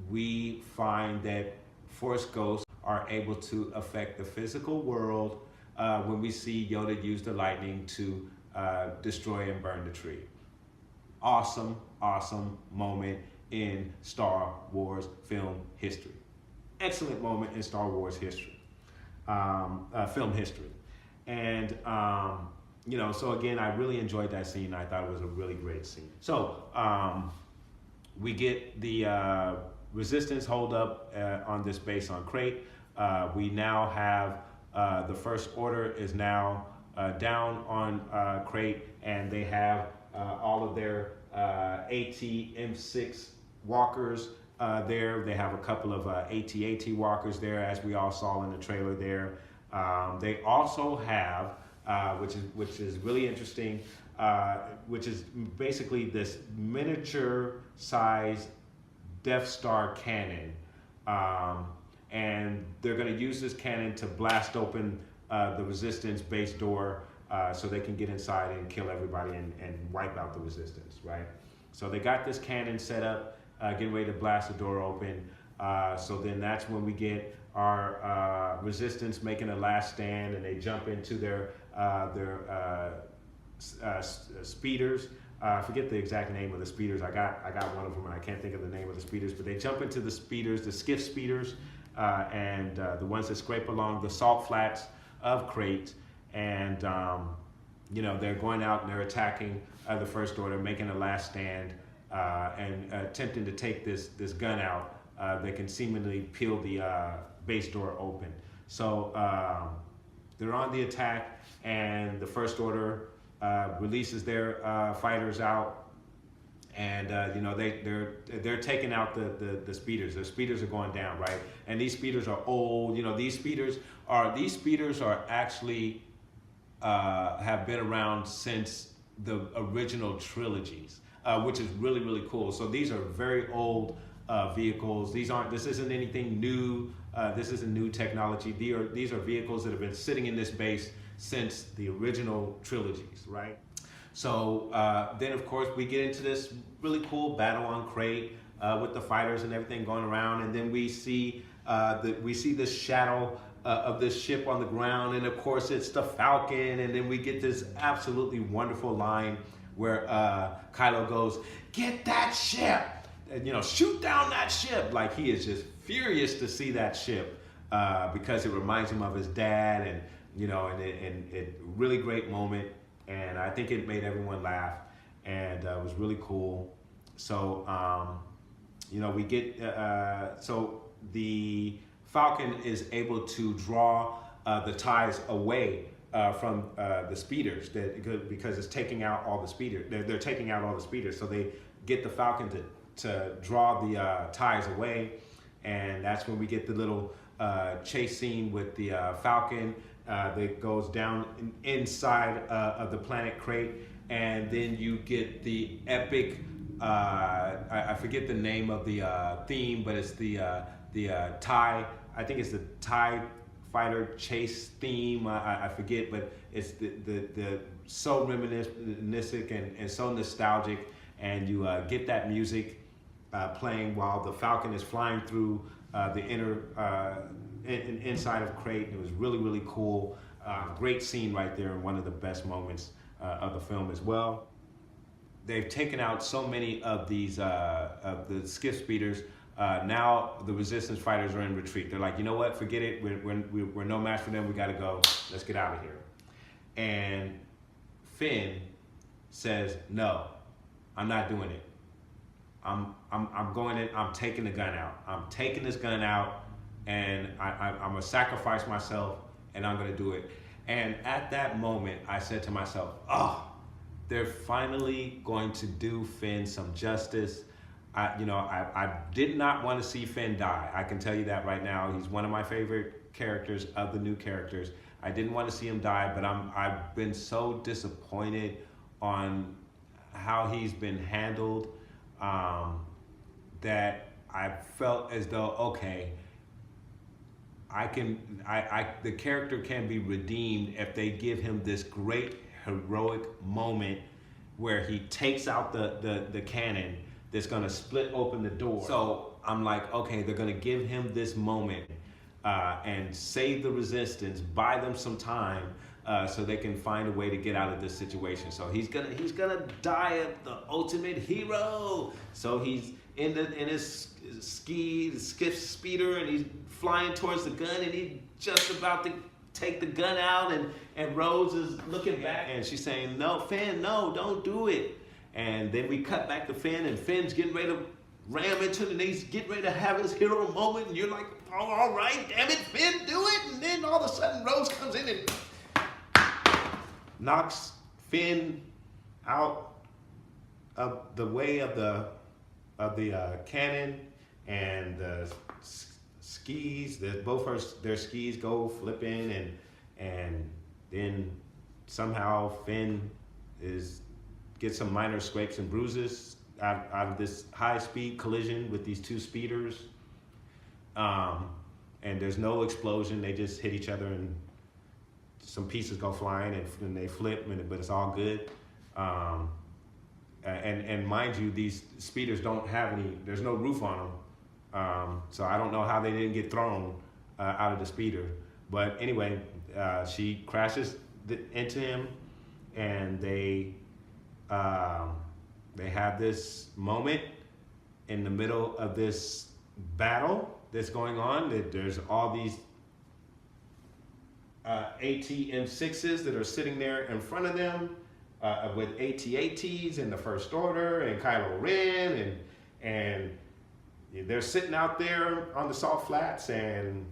we find that Force ghosts are able to affect the physical world when we see Yoda use the lightning to destroy and burn the tree. Awesome, awesome moment in Star Wars film history. Excellent moment in Star Wars history, film history. And, so again, I really enjoyed that scene. I thought it was a really great scene. So we get the Resistance hold up on this base on Crate. We now have the First Order is now down on Crate, and they have all of their AT-M6 walkers there. They have a couple of AT-AT walkers there, as we all saw in the trailer there. They also have, which is really interesting, which is basically this miniature size Death Star cannon. And they're going to use this cannon to blast open the Resistance base door so they can get inside and kill everybody and wipe out the Resistance, right? So they got this cannon set up, getting ready to blast the door open. So then that's when we get our Resistance making a last stand, and they jump into their speeders. I forget the exact name of the speeders. I got one of them, and I can't think of the name of the speeders. But they jump into the speeders, the skiff speeders, and the ones that scrape along the salt flats of Crate. And they're going out and they're attacking the First Order, making a last stand, and attempting to take this gun out. They can seemingly peel the base door open. So they're on the attack, and the First Order releases their fighters out, and they're taking out the speeders. The speeders are going down, right? And these speeders are old. These speeders are actually have been around since the original trilogies, which is really, really cool. So these are very old vehicles. This isn't anything new. This isn't new technology. These are vehicles that have been sitting in this base since the original trilogies, right? So then, of course, we get into this really cool battle on Crate with the fighters and everything going around, and then we see this shadow of this ship on the ground, and of course it's the Falcon, and then we get this absolutely wonderful line where Kylo goes, "Get that ship!" And, shoot down that ship. Like, he is just furious to see that ship because it reminds him of his dad, and it really great moment, and I think it made everyone laugh, and it was really cool. So we get so the Falcon is able to draw the ties away from the speeders because it's taking out all the speeders. They're taking out all the speeders, so they get the Falcon to draw the ties away, and that's when we get the little chase scene with the Falcon that goes down inside of the planet Crate, and then you get the epic. I forget the name of the theme, but it's the TIE. I think it's the TIE fighter chase theme. I forget, but it's the so reminiscent and so nostalgic, and you get that music playing while the Falcon is flying through the inside of Crate. It was really cool. Great scene right there, and one of the best moments of the film as well. They've taken out so many of these of the skiff speeders. Now the resistance fighters are in retreat. They're like, you know what? Forget it. We're no match for them. We got to go. Let's get out of here. And Finn says, no, I'm not doing it. I'm going in. I'm taking the gun out. I'm taking this gun out, and I'm gonna sacrifice myself, and I'm gonna do it. And at that moment, I said to myself, oh, they're finally going to do Finn some justice. I did not want to see Finn die. I can tell you that right now. He's one of my favorite characters of the new characters. I didn't want to see him die, but I've been so disappointed on how he's been handled that I felt as though, okay, the character can be redeemed if they give him this great heroic moment where he takes out the cannon that's gonna split open the door. So I'm like, okay, they're gonna give him this moment and save the resistance, buy them some time so they can find a way to get out of this situation. So he's gonna die the ultimate hero. So he's in his skiff speeder, and he's flying towards the gun, and he's just about to take the gun out, and Rose is looking back, and she's saying, no, Finn, no, don't do it. And then we cut back to Finn, and Finn's getting ready to ram into it, and he's getting ready to have his hero moment, and you're like, oh, all right, damn it, Finn, do it. And then all of a sudden Rose comes in and knocks Finn out of the way of the cannon, and the skis, both their skis go flipping, and then somehow Finn gets some minor scrapes and bruises out of this high-speed collision with these two speeders. And there's no explosion. They just hit each other, and some pieces go flying, and they flip, but it's all good. And mind you, these speeders don't have there's no roof on them. So I don't know how they didn't get thrown out of the speeder. But anyway, she crashes into him, and they have this moment in the middle of this battle that's going on. That there's all these AT-M6s that are sitting there in front of them with AT-ATs in the First Order and Kylo Ren, and they're sitting out there on the salt flats, and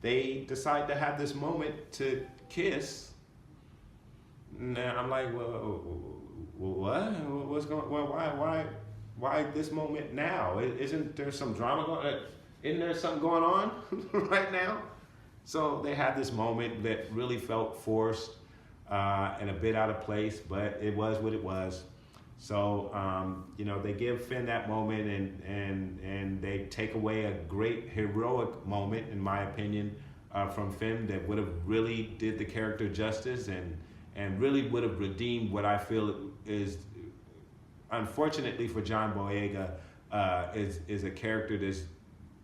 they decide to have this moment to kiss. Now I'm like, well, what? What's going? Well, why this moment now? Isn't there some drama going on? Isn't there something going on right now? So they had this moment that really felt forced and a bit out of place, but it was what it was. So they give Finn that moment, and they take away a great heroic moment, in my opinion, from Finn that would have really did the character justice and really would have redeemed what I feel is, unfortunately for John Boyega, is a character that's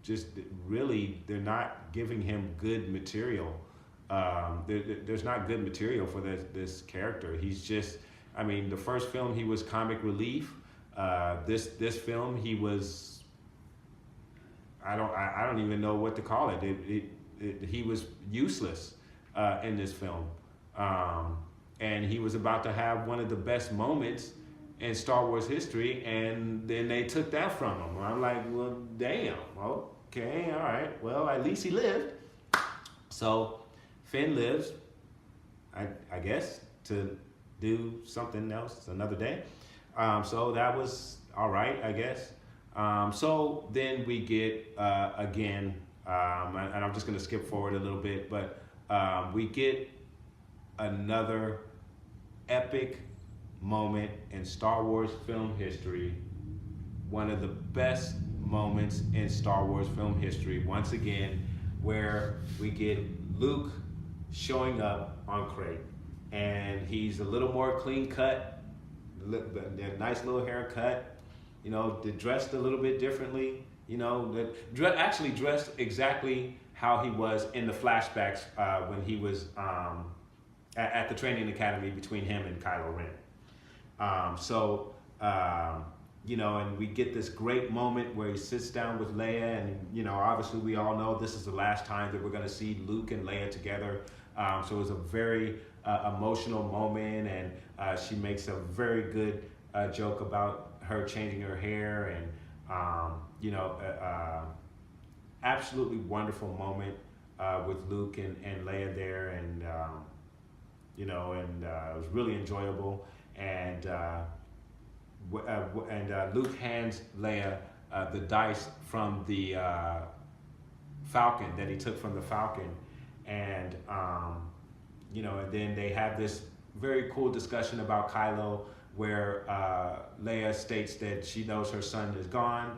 just really, they're not giving him good material. There's not good material for this character. He's just, the first film he was comic relief. This film he was, I don't even know what to call it. He was useless in this film, and he was about to have one of the best moments in Star Wars history, and then they took that from him. I'm like, well, damn. Okay, all right. Well, at least he lived. So Finn lives, I guess, to do something else another day. So that was all right, I guess. So then we get again, and I'm just going to skip forward a little bit, but we get another epic moment in Star Wars film history. One of the best moments in Star Wars film history, once again, where we get Luke showing up on Crate, and he's a little more clean cut, nice little haircut, you know, dressed a little bit differently, you know, actually dressed exactly how he was in the flashbacks when he was at the training academy between him and Kylo Ren. You know, and we get this great moment where he sits down with Leia, and, you know, obviously we all know this is the last time that we're going to see Luke and Leia together. So it was a very emotional moment, and she makes a very good joke about her changing her hair, and, you know, absolutely wonderful moment with Luke and Leia there, and, you know, and it was really enjoyable. And Luke hands Leia the dice from the Falcon that he took from the Falcon, and you know, and then they have this very cool discussion about Kylo, where Leia states that she knows her son is gone.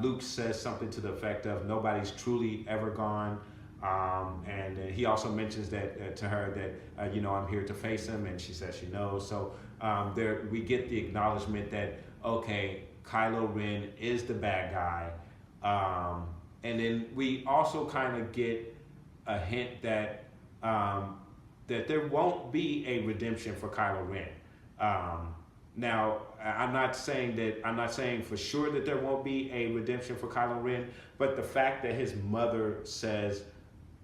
Luke says something to the effect of nobody's truly ever gone. And he also mentions that to her that, you know, I'm here to face him, and she says she knows. So there we get the acknowledgement that, okay, Kylo Ren is the bad guy. And then we also kind of get a hint that that there won't be a redemption for Kylo Ren. Now, I'm not saying for sure that there won't be a redemption for Kylo Ren, but the fact that his mother says,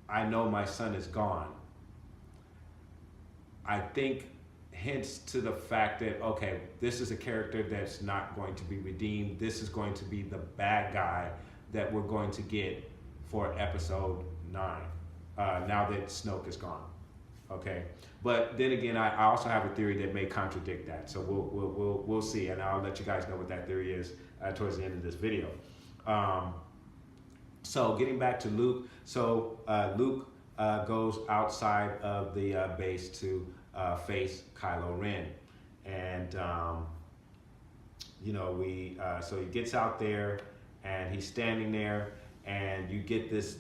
I know my son is gone, I think hints to the fact that, okay, this is a character that's not going to be redeemed. This is going to be the bad guy that we're going to get for episode 9, now that Snoke is gone. Okay, but then again, I also have a theory that may contradict that. So we'll see, and I'll let you guys know what that theory is towards the end of this video. So getting back to Luke, so Luke goes outside of the base to face Kylo Ren, and you know, so he gets out there and he's standing there, and you get this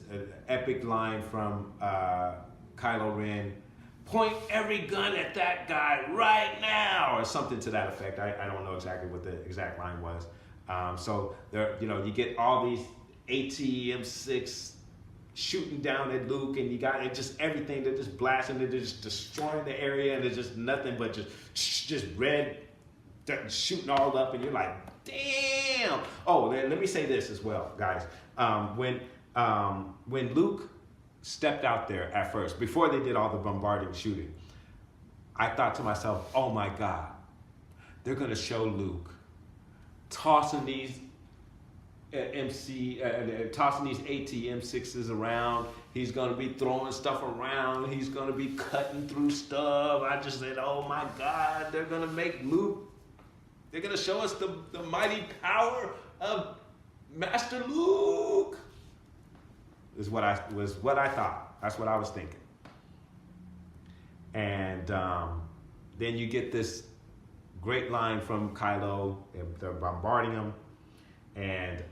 epic line from Kylo Ren: "Point every gun at that guy right now," or something to that effect. I don't know exactly what the exact line was. So there, you know, you get all these AT-M6 shooting down at Luke, and you got it, just everything. They're just blasting, they're just destroying the area, and there's just nothing but just red shooting all up, and you're like, damn. Oh, let me say this as well, guys. When Luke stepped out there at first, before they did all the bombarding shooting, I thought to myself, oh my God, they're gonna show Luke tossing these tossing these AT-M6s around. He's gonna be throwing stuff around. He's gonna be cutting through stuff. I just said, oh my God, they're gonna make Luke. They're gonna show us the mighty power of Master Luke. Is what I thought. That's what I was thinking. And then you get this great line from Kylo. They're bombarding him. And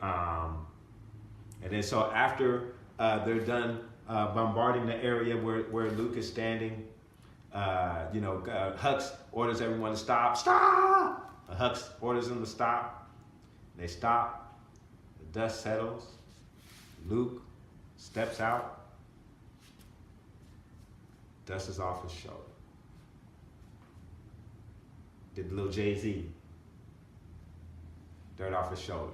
then so after they're done bombarding the area where Luke is standing, you know, Hux orders everyone to stop. Stop! Hux orders them to stop. They stop. The dust settles. Luke steps out. Dust is off his shoulder. Did the little Jay-Z. Dirt off his shoulder.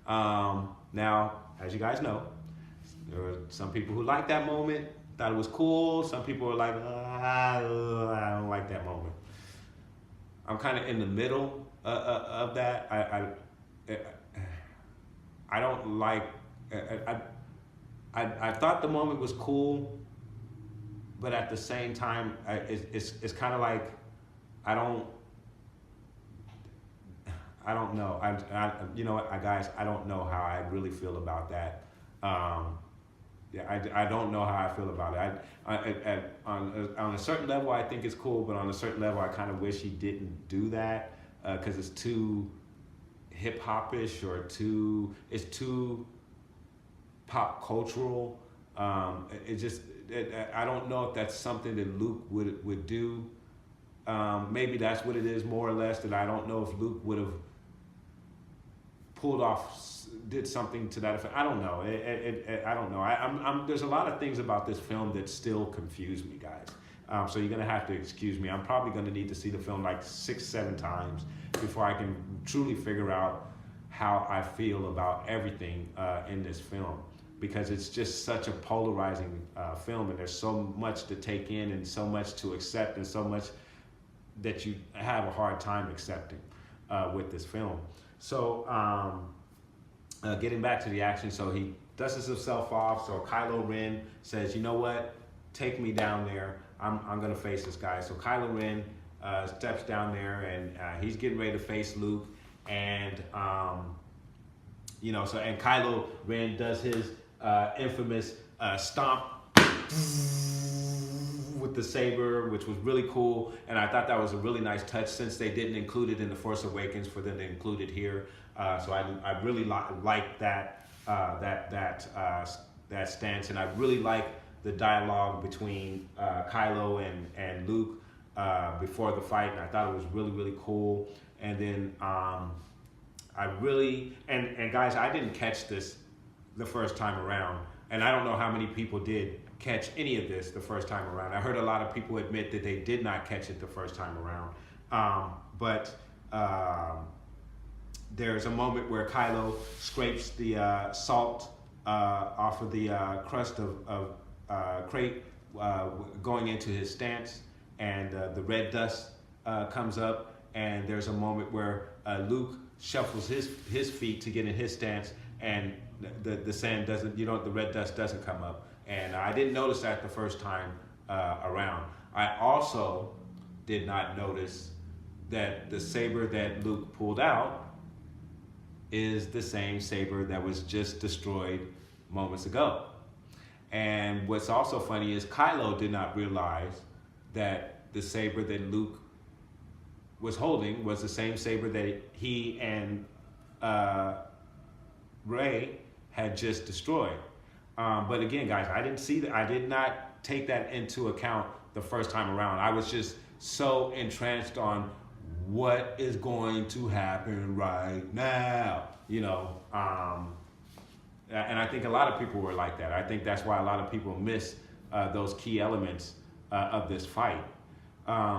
Now, as you guys know, there were some people who liked that moment, thought it was cool. Some people were like, I don't like that moment. I'm kind of in the middle of that. I don't like. I thought the moment was cool, but at the same time, it's kind of like I I don't know. You know what, guys, I don't know how I really feel about that. Yeah, I don't know how I feel about it. On a certain level, I think it's cool, but on a certain level, I kind of wish he didn't do that because it's too hip hopish or it's too pop cultural. I don't know if that's something that Luke would do. Maybe that's what it is, more or less. That I don't know if Luke would have did something to that effect. I don't know. I don't know. There's a lot of things about this film that still confuse me, guys. So you're gonna have to excuse me. I'm probably gonna need to see the film like 6-7 times before I can truly figure out how I feel about everything in this film, because it's just such a polarizing film, and there's so much to take in and so much to accept and so much that you have a hard time accepting with this film. So getting back to the action, so he dusts himself off. So Kylo Ren says, you know what, take me down there. I'm gonna face this guy. So Kylo Ren steps down there, and he's getting ready to face Luke. And and Kylo Ren does his infamous stomp with the saber, which was really cool, and I thought that was a really nice touch, since they didn't include it in The Force Awakens, for them to include it here. So I really like that stance, and I really like the dialogue between Kylo and Luke before the fight, and I thought it was really, really cool. And then guys, I didn't catch this the first time around, and I don't know how many people did catch any of this the first time around. I heard a lot of people admit that they did not catch it the first time around. But there's a moment where Kylo scrapes the salt off of the crust of crate going into his stance, and the red dust comes up, and there's a moment where Luke shuffles his feet to get in his stance, and the sand doesn't, the red dust doesn't come up. And I didn't notice that the first time around. I also did not notice that the saber that Luke pulled out is the same saber that was just destroyed moments ago. And what's also funny is Kylo did not realize that the saber that Luke was holding was the same saber that he and Rey had just destroyed. But again, guys, I didn't see that. I did not take that into account the first time around. I was just so entranced on what is going to happen right now, and I think a lot of people were like that. I think that's why a lot of people miss those key elements of this fight.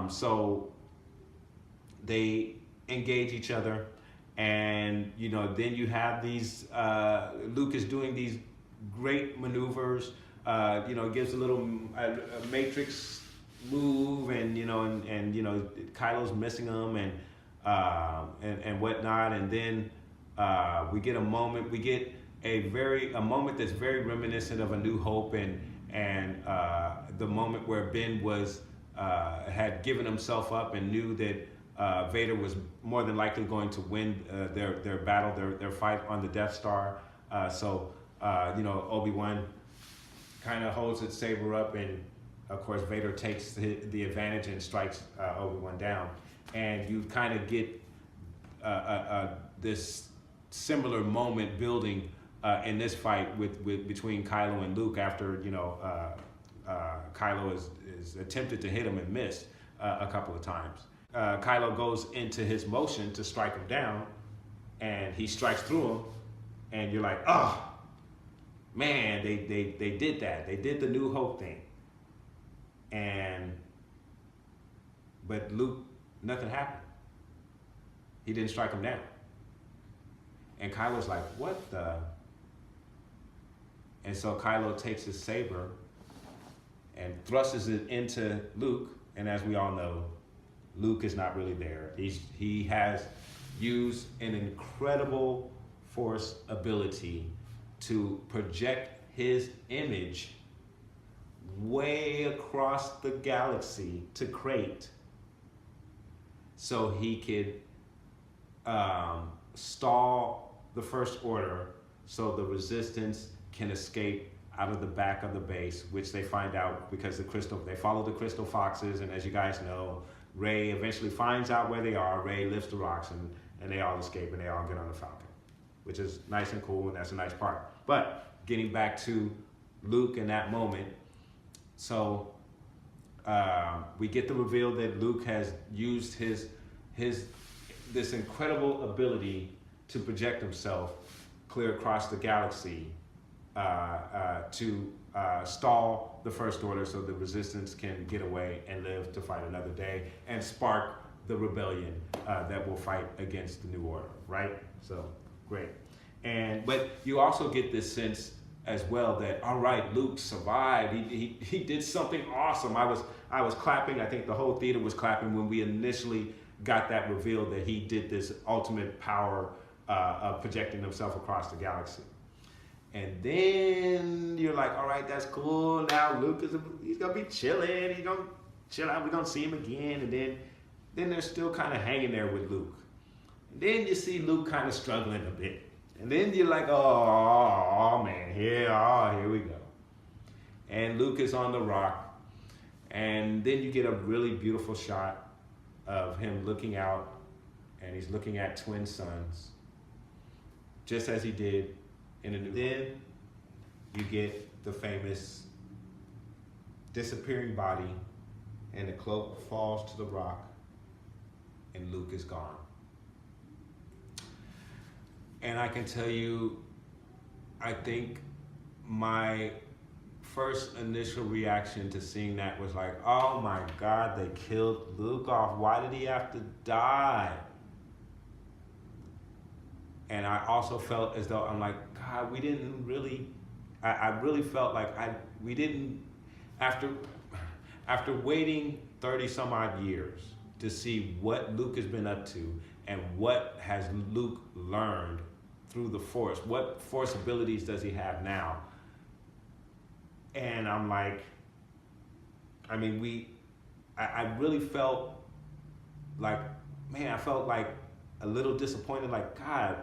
So they engage each other, and then you have these. Luke is doing these great maneuvers. Gives a little matrix move, and Kylo's missing them, and whatnot. And then we get a moment. We get a moment that's very reminiscent of A New Hope, and the moment where Ben had given himself up and knew that Vader was more than likely going to win their battle, their fight on the Death Star. So Obi-Wan kind of holds his saber up, and of course Vader takes the advantage and strikes Obi-Wan down. And you kind of get this similar moment building in this fight between Kylo and Luke, after Kylo is attempted to hit him and missed a couple of times. Kylo goes into his motion to strike him down, and he strikes through him, and you're like, oh man, they did that. They did the New Hope thing. But Luke, nothing happened. He didn't strike him down. And Kylo's like, what the? And so Kylo takes his saber and thrusts it into Luke. And as we all know, Luke is not really there. He has used an incredible Force ability to project his image way across the galaxy to Crate, so he could stall the First Order so the Resistance can escape out of the back of the base, which they find out because they follow the Crystal Foxes, and as you guys know, Rey eventually finds out where they are. Rey lifts the rocks, and they all escape, and they all get on the Falcon, which is nice and cool, and that's a nice part. But getting back to Luke in that moment, so we get the reveal that Luke has used this incredible ability to project himself clear across the galaxy to stall the First Order so the Resistance can get away and live to fight another day and spark the rebellion that will fight against the New Order, right? So, great. But you also get this sense as well that, all right, Luke survived. He did something awesome. I was clapping. I think the whole theater was clapping when we initially got that reveal that he did this ultimate power of projecting himself across the galaxy. And then you're like, all right, that's cool. Now Luke he's gonna be chilling. He's gonna chill out. We're gonna see him again. And then they're still kind of hanging there with Luke. And then you see Luke kind of struggling a bit. And then you're like, oh man, here we go. And Luke is on the rock. And then you get a really beautiful shot of him looking out, and he's looking at twin suns, just as he did in a new. Then you get the famous disappearing body, and the cloak falls to the rock, and Luke is gone. And I can tell you, I think my first initial reaction to seeing that was like, oh my God, they killed Luke off. Why did he have to die? And I also felt as though, I'm like, God, we didn't really, I really felt like we didn't, after waiting 30 some odd years to see what Luke has been up to and what has Luke learned through the Force, what Force abilities does he have now? And I'm like, I mean, I really felt like, man, I felt like a little disappointed, like, God,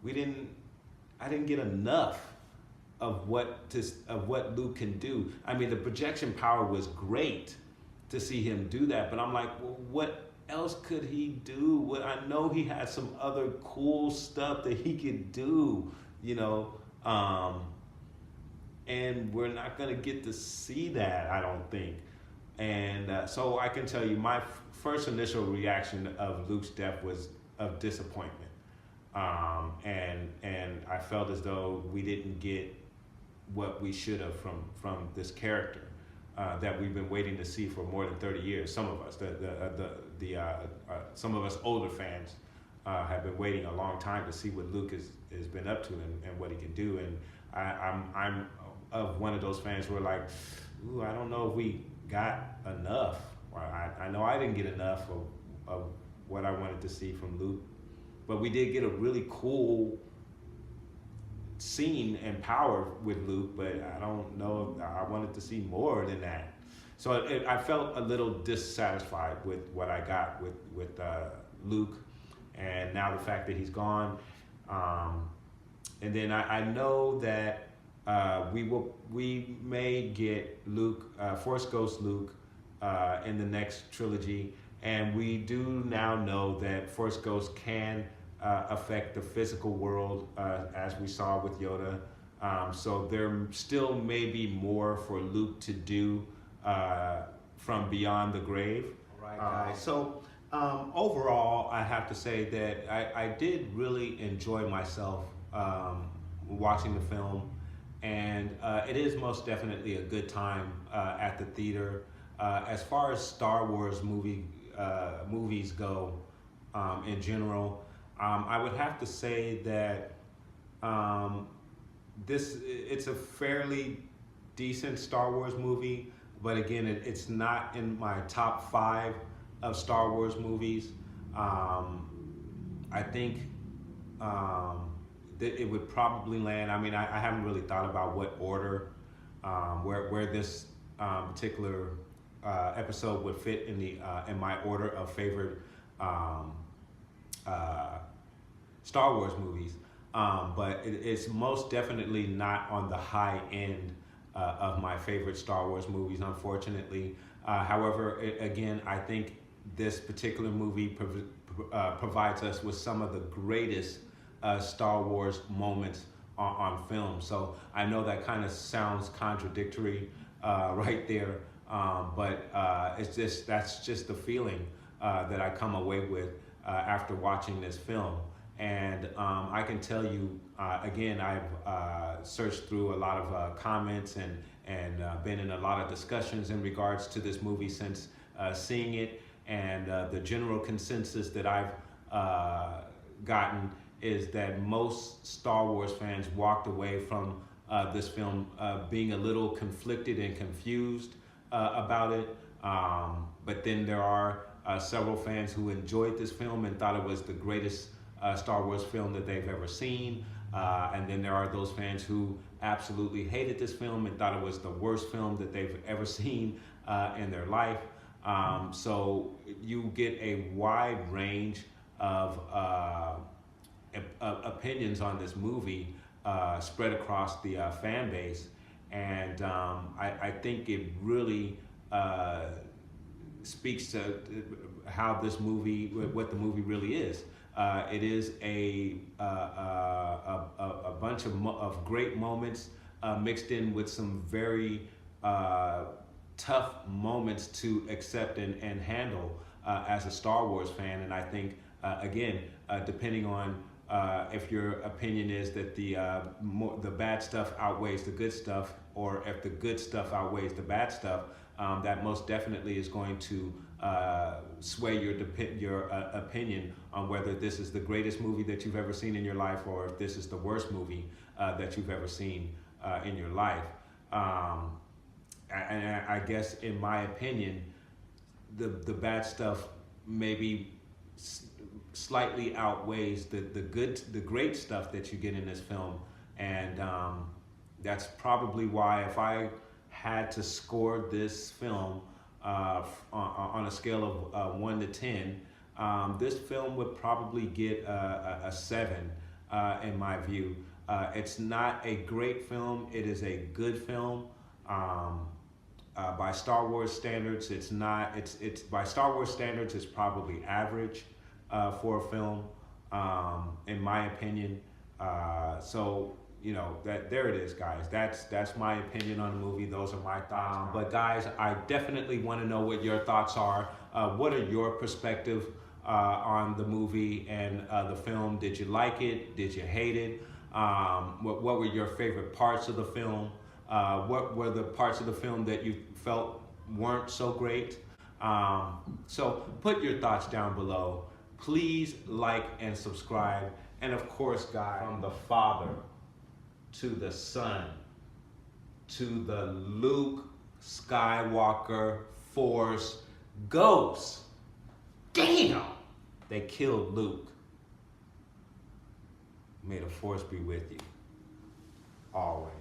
I didn't get enough of what Luke can do. I mean, the projection power was great to see him do that, but I'm like, well, what else could he do? I know he had some other cool stuff that he could do, you know, and we're not gonna get to see that, I don't think. And so I can tell you, my first initial reaction of Luke's death was of disappointment. And I felt as though we didn't get what we should have from this character that we've been waiting to see for more than 30 years. Some of us, some of us older fans, have been waiting a long time to see what Luke has been up to and what he can do. And I'm of one of those fans who are like, ooh, I don't know if we got enough. Or I know I didn't get enough of what I wanted to see from Luke. But we did get a really cool scene and power with Luke, but I don't know if I wanted to see more than that. So I felt a little dissatisfied with what I got with Luke, and now the fact that he's gone. And then I know that we may get Luke, Force Ghost Luke, in the next trilogy, and we do now know that Force Ghost can affect the physical world, as we saw with Yoda. So there still may be more for Luke to do from beyond the grave. All right, guys. So overall, I have to say that I did really enjoy myself watching the film, and it is most definitely a good time at the theater. As far as Star Wars movies go, in general, I would have to say that it's a fairly decent Star Wars movie, but again, it's not in my top 5 of Star Wars movies. I think that it would probably land. I mean, I haven't really thought about what order, where this particular episode would fit in my order of favorite Star Wars movies, but it's most definitely not on the high end of my favorite Star Wars movies, unfortunately. However, again, I think this particular movie provides us with some of the greatest Star Wars moments on film. So I know that kind of sounds contradictory right there, but that's just the feeling that I come away with after watching this film. And I can tell you, again, I've searched through a lot of comments and been in a lot of discussions in regards to this movie since seeing it. And the general consensus that I've gotten is that most Star Wars fans walked away from this film being a little conflicted and confused about it. But then there are several fans who enjoyed this film and thought it was the greatest Star Wars film that they've ever seen. And then there are those fans who absolutely hated this film and thought it was the worst film that they've ever seen in their life. So you get a wide range of opinions on this movie spread across the fan base. And I think it really speaks to how this movie, what the movie really is. It is a bunch of great moments mixed in with some very tough moments to accept and handle as a Star Wars fan. And I think, again, depending on if your opinion is that the bad stuff outweighs the good stuff, or if the good stuff outweighs the bad stuff, that most definitely is going to sway your opinion on whether this is the greatest movie that you've ever seen in your life, or if this is the worst movie that you've ever seen in your life. And I guess, in my opinion, the bad stuff maybe slightly outweighs the great stuff that you get in this film. And that's probably why, if I had to score this film on a scale of 1 to 10, this film would probably get a 7 in my view. It's not a great film. It is a good film. By Star Wars standards, it's not. It's by Star Wars standards, it's probably average for a film, in my opinion. So there it is, guys. That's my opinion on the movie. Those are my thoughts. But guys, I definitely want to know what your thoughts are. What are your perspective on the movie and the film? Did you like it? Did you hate it? What were your favorite parts of the film? What were the parts of the film that you felt weren't so great? So put your thoughts down below. Please like and subscribe. And of course, guys, from the Father to the Son to the Luke Skywalker Force Ghost. Damn! They killed Luke. May the Force be with you always.